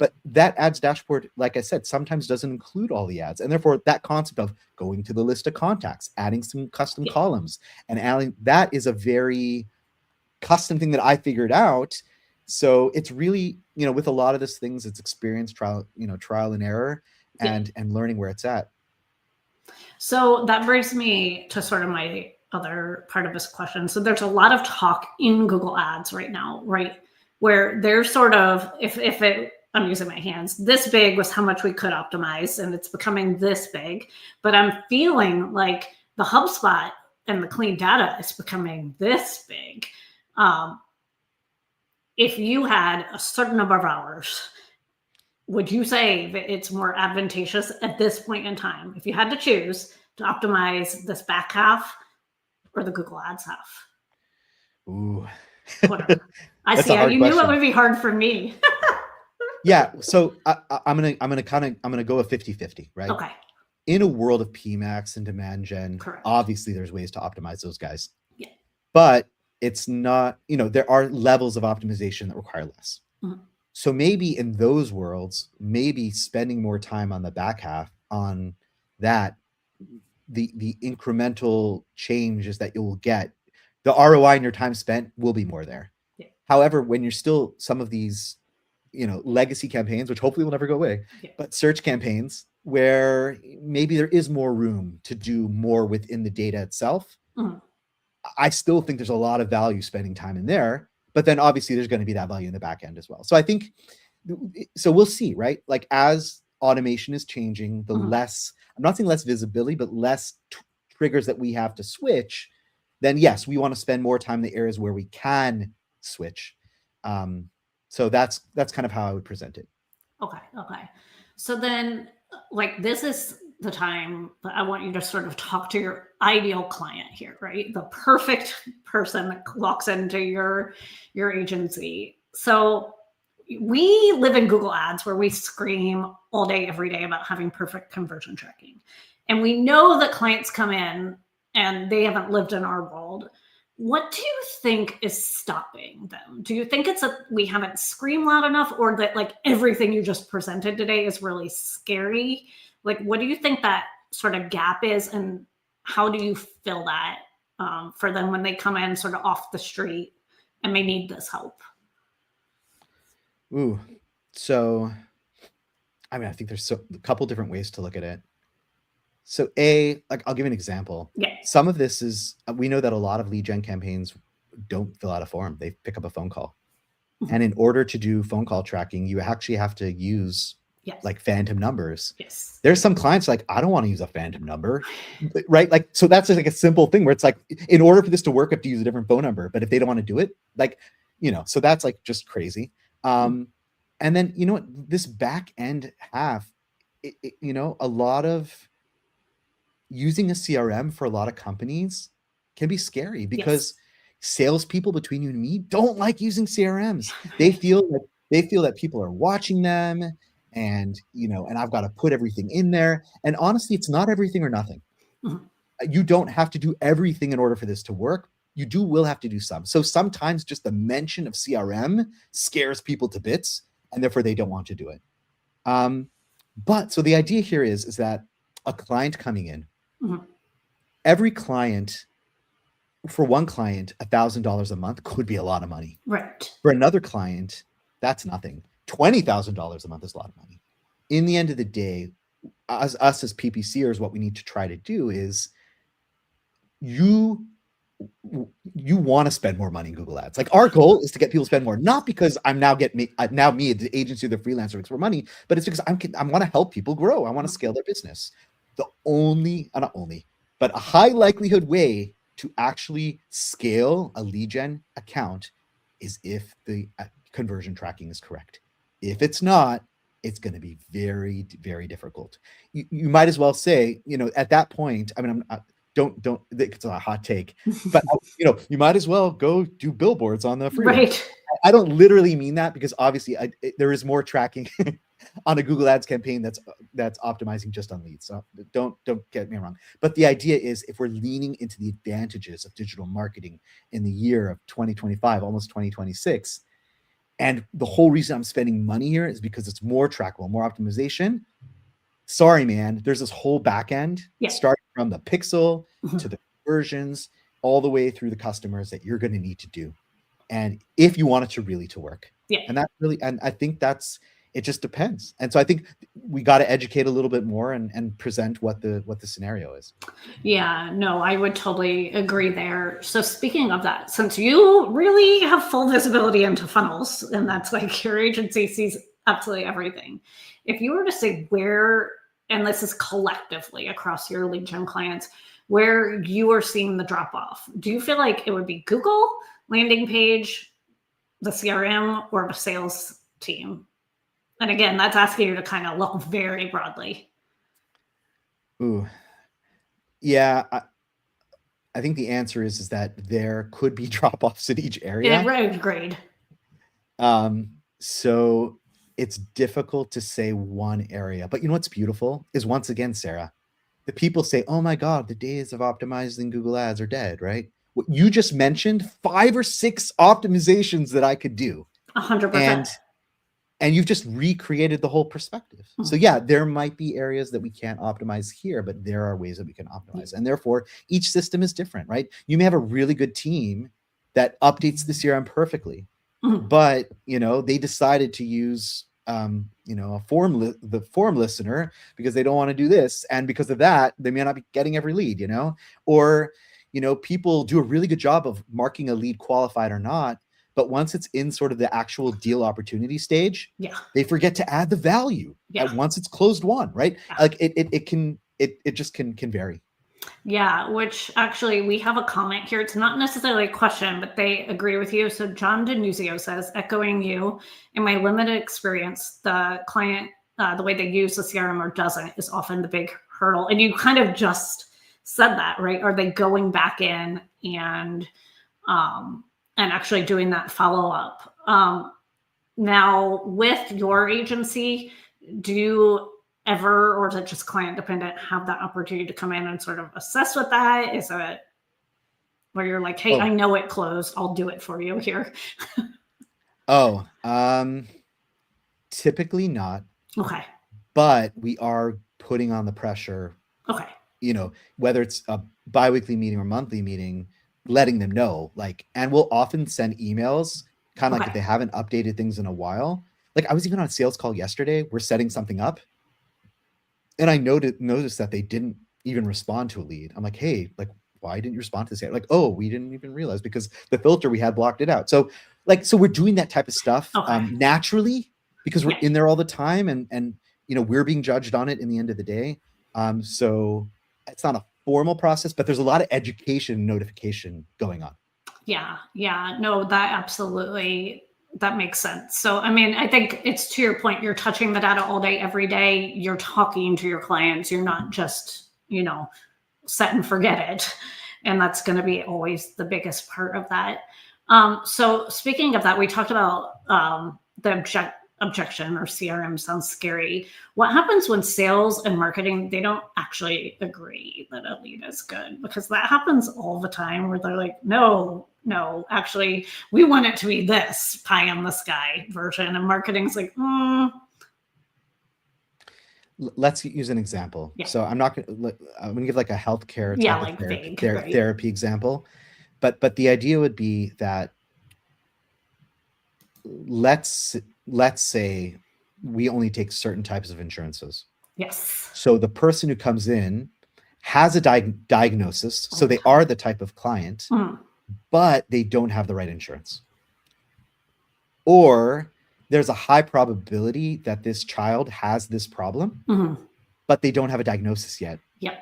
But that ads dashboard, like I said, sometimes doesn't include all the ads. And therefore that concept of going to the list of contacts, adding some custom columns and adding, that is a very custom thing that I figured out. So it's really, with a lot of these things, it's experience, trial and error, and learning where it's at. So that brings me to sort of my other part of this question. So there's a lot of talk in Google Ads right now, right? Where they're sort of, I'm using my hands, this big was how much we could optimize, and it's becoming this big. But I'm feeling like the HubSpot and the clean data is becoming this big. If you had a certain number of hours, would you say that it's more advantageous at this point in time, if you had to choose, to optimize this back half or the Google Ads half? Ooh. Whatever. I see how you knew it would be hard for me. Yeah. So I'm gonna go a 50-50, right? Okay. In a world of PMAX and demand gen, correct, obviously there's ways to optimize those guys. Yeah. But it's not, there are levels of optimization that require less. Mm-hmm. So maybe in those worlds, maybe spending more time on the back half on that, the incremental changes that you will get, the ROI in your time spent will be more there. Yeah. However, when you're still some of these, legacy campaigns, which hopefully will never go away, but search campaigns where maybe there is more room to do more within the data itself. Mm-hmm. I still think there's a lot of value spending time in there, but then obviously there's going to be that value in the back end as well. So I think, so we'll see, right? Like as automation is changing, the less, I'm not saying less visibility, but less triggers that we have to switch, then yes, we want to spend more time in the areas where we can switch. So that's kind of how I would present it. Okay. So then, like, this is the time that I want you to sort of talk to your ideal client here, right? The perfect person that walks into your agency. So we live in Google Ads where we scream all day, every day about having perfect conversion tracking. And we know that clients come in and they haven't lived in our world. What do you think is stopping them? Do you think it's that we haven't screamed loud enough, or that like everything you just presented today is really scary? Like, what do you think that sort of gap is, and how do you fill that for them when they come in sort of off the street and they need this help? Ooh, so, I mean, I think there's a couple different ways to look at it. So like I'll give you an example. Yeah. Some of this is, we know that a lot of lead gen campaigns don't fill out a form. They pick up a phone call. Mm-hmm. And in order to do phone call tracking, you actually have to use like phantom numbers. Yes. There's some clients like, I don't want to use a phantom number, right? Like, so that's just like a simple thing where it's like, in order for this to work, I have to use a different phone number. But if they don't want to do it, like, so that's like just crazy. And then, what, this back end half, a lot of using a CRM for a lot of companies can be scary because salespeople, between you and me, don't like using CRMs. They feel that people are watching them, and and I've got to put everything in there. And honestly, it's not everything or nothing. Mm-hmm. You don't have to do everything in order for this to work. You will have to do some. So sometimes just the mention of CRM scares people to bits, and therefore they don't want to do it. But so the idea here is that a client coming in, mm-hmm. every client, for one client, $1,000 a month could be a lot of money. Right. For another client, that's nothing. $20,000 a month is a lot of money. In the end of the day, us as PPCers, what we need to try to do is you want to spend more money in Google Ads. Like, our goal is to get people to spend more, not because I'm now me, the agency, the freelancer, makes more money, but it's because I want to help people grow. I want to scale their business. The not only, but a high likelihood way to actually scale a lead gen account is if the conversion tracking is correct. If it's not, it's going to be very, very difficult. You might as well say, at that point, I mean, don't, it's a hot take, but you might as well go do billboards on the freeway. Right. I don't literally mean that, because obviously there is more tracking on a Google Ads campaign that's optimizing just on leads. So don't get me wrong. But the idea is, if we're leaning into the advantages of digital marketing in the year of 2025, almost 2026, And the whole reason I'm spending money here is because it's more trackable, more optimization. Sorry, man, there's this whole back end, starting from the pixel to the conversions, all the way through the customers that you're going to need to do. And if you want it to really to work. And that's really, and I think it just depends. And so I think we got to educate a little bit more and present what the scenario is. Yeah, no, I would totally agree there. So speaking of that, since you really have full visibility into funnels, and that's like your agency sees absolutely everything. If you were to say where, and this is collectively across your lead gen clients, where you are seeing the drop off, do you feel like it would be Google, landing page, the CRM, or the sales team? And again, that's asking you to kind of look very broadly. Ooh, yeah. I think the answer is that there could be drop-offs in each area. Yeah, right, agreed. So it's difficult to say one area, but you know what's beautiful is, once again, Sarah, the people say, oh my God, the days of optimizing Google Ads are dead, right? What you just mentioned, 5 or 6 optimizations that I could do. 100%. And you've just recreated the whole perspective. So yeah, there might be areas that we can't optimize here, but there are ways that we can optimize. And therefore, each system is different, right? You may have a really good team that updates the CRM perfectly, but they decided to use the form listener because they don't want to do this, and because of that, they may not be getting every lead, or people do a really good job of marking a lead qualified or not. But once it's in sort of the actual deal opportunity stage, they forget to add the value. And once it's closed won, right? Like it just can vary. Yeah, which actually we have a comment here. It's not necessarily a question, but they agree with you. So John Denuzio says, echoing you, in my limited experience, the client, the way they use the CRM or doesn't is often the big hurdle. And you kind of just said that, right? Are they going back in and actually doing that follow-up? Now, with your agency, do you ever, or is it just client dependent, have that opportunity to come in and sort of assess with that? Is it where you're like, hey, I know it closed, I'll do it for you here? Typically not. Okay. But we are putting on the pressure. Okay. Whether it's a biweekly meeting or monthly meeting, letting them know, and we'll often send emails kind of like if they haven't updated things in a while. Like I was even on a sales call yesterday, we're setting something up, and I noticed that they didn't even respond to a lead. I'm like, hey, why didn't you respond to this yet? Like, oh, we didn't even realize because the filter we had blocked it out. So we're doing that type of stuff naturally because we're in there all the time, and we're being judged on it in the end of the day. So it's not a formal process, but there's a lot of education and notification going on. Yeah. No, that makes sense. So, I mean, I think it's to your point, you're touching the data all day, every day. You're talking to your clients. You're not just, set and forget it. And that's going to be always the biggest part of that. So speaking of that, we talked about the objection, or CRM sounds scary. What happens when sales and marketing, they don't actually agree that a lead is good? Because that happens all the time where they're like, no, actually, we want it to be this pie in the sky version. And marketing's like, Let's use an example. So I'm going to give like a healthcare therapy example. But the idea would be that let's say we only take certain types of insurances. Yes. So the person who comes in has a diagnosis, so they are the type of client, but they don't have the right insurance. Or there's a high probability that this child has this problem, but they don't have a diagnosis yet. Yep.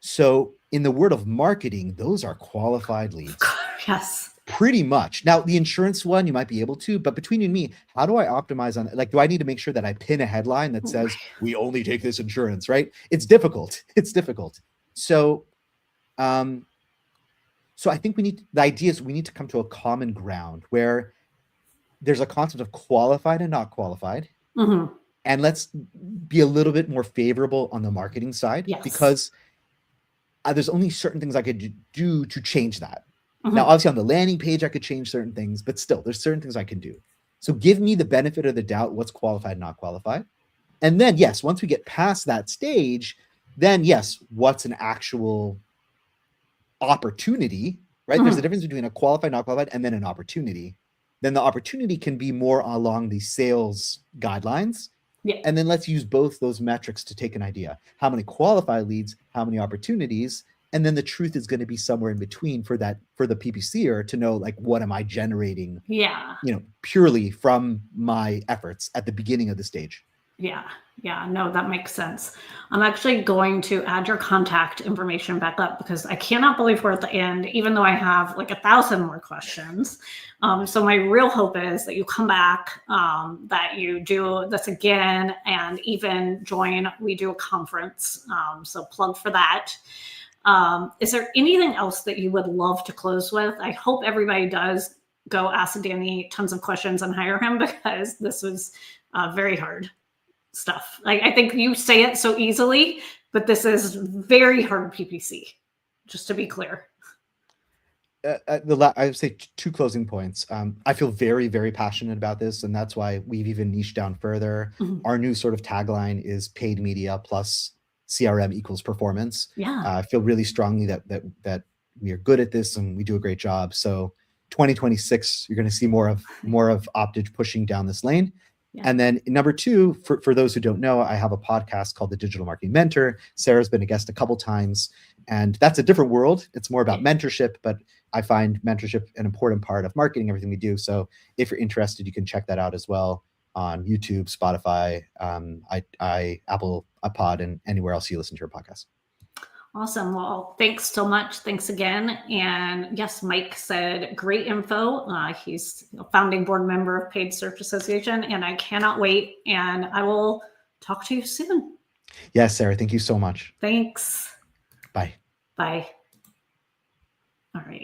So in the world of marketing, those are qualified leads. Yes. Pretty much. Now, the insurance one, you might be able to, but between you and me, how do I optimize on it? Do I need to make sure that I pin a headline that says, we only take this insurance, right? It's difficult. So, so I think the idea is we need to come to a common ground where there's a concept of qualified and not qualified. And let's be a little bit more favorable on the marketing side, because there's only certain things I could do to change that. Now, obviously on the landing page, I could change certain things, but still there's certain things I can do. So give me the benefit of the doubt, what's qualified, not qualified. And then, yes, once we get past that stage, then yes, what's an actual opportunity, right? There's a difference between a qualified, not qualified, and then an opportunity. Then the opportunity can be more along the sales guidelines. Yeah. And then let's use both those metrics to take an idea. How many qualified leads, how many opportunities, and then the truth is going to be somewhere in between for the PPCer to know, like, what am I generating, Yeah. Purely from my efforts at the beginning of the stage. Yeah. Yeah. No, that makes sense. I'm actually going to add your contact information back up because I cannot believe we're at the end, even though I have like 1,000 more questions. So my real hope is that you come back, that you do this again, and even join. We do a conference. So plug for that. Is there anything else that you would love to close with? I hope everybody does go ask Danny tons of questions and hire him, because this was very hard stuff. Like, I think you say it so easily, but this is very hard PPC, just to be clear. I would say two closing points. I feel very, very passionate about this, and that's why we've even niched down further. Our new sort of tagline is paid media plus CRM equals performance. Yeah. I feel really strongly that we are good at this and we do a great job. So 2026, you're going to see more of Optidge pushing down this lane. Yeah. And then number two, for those who don't know, I have a podcast called The Digital Marketing Mentor. Sarah's been a guest a couple times, and that's a different world. It's more about mentorship, but I find mentorship an important part of marketing, everything we do. So if you're interested, you can check that out as well on YouTube, Spotify, Apple Pod, and anywhere else you listen to your podcast. Awesome. Well, thanks so much. Thanks again. And yes, Mike said great info. He's a founding board member of Paid Search Association, and I cannot wait. And I will talk to you soon. Yes, Sarah. Thank you so much. Thanks. Bye. Bye. All right.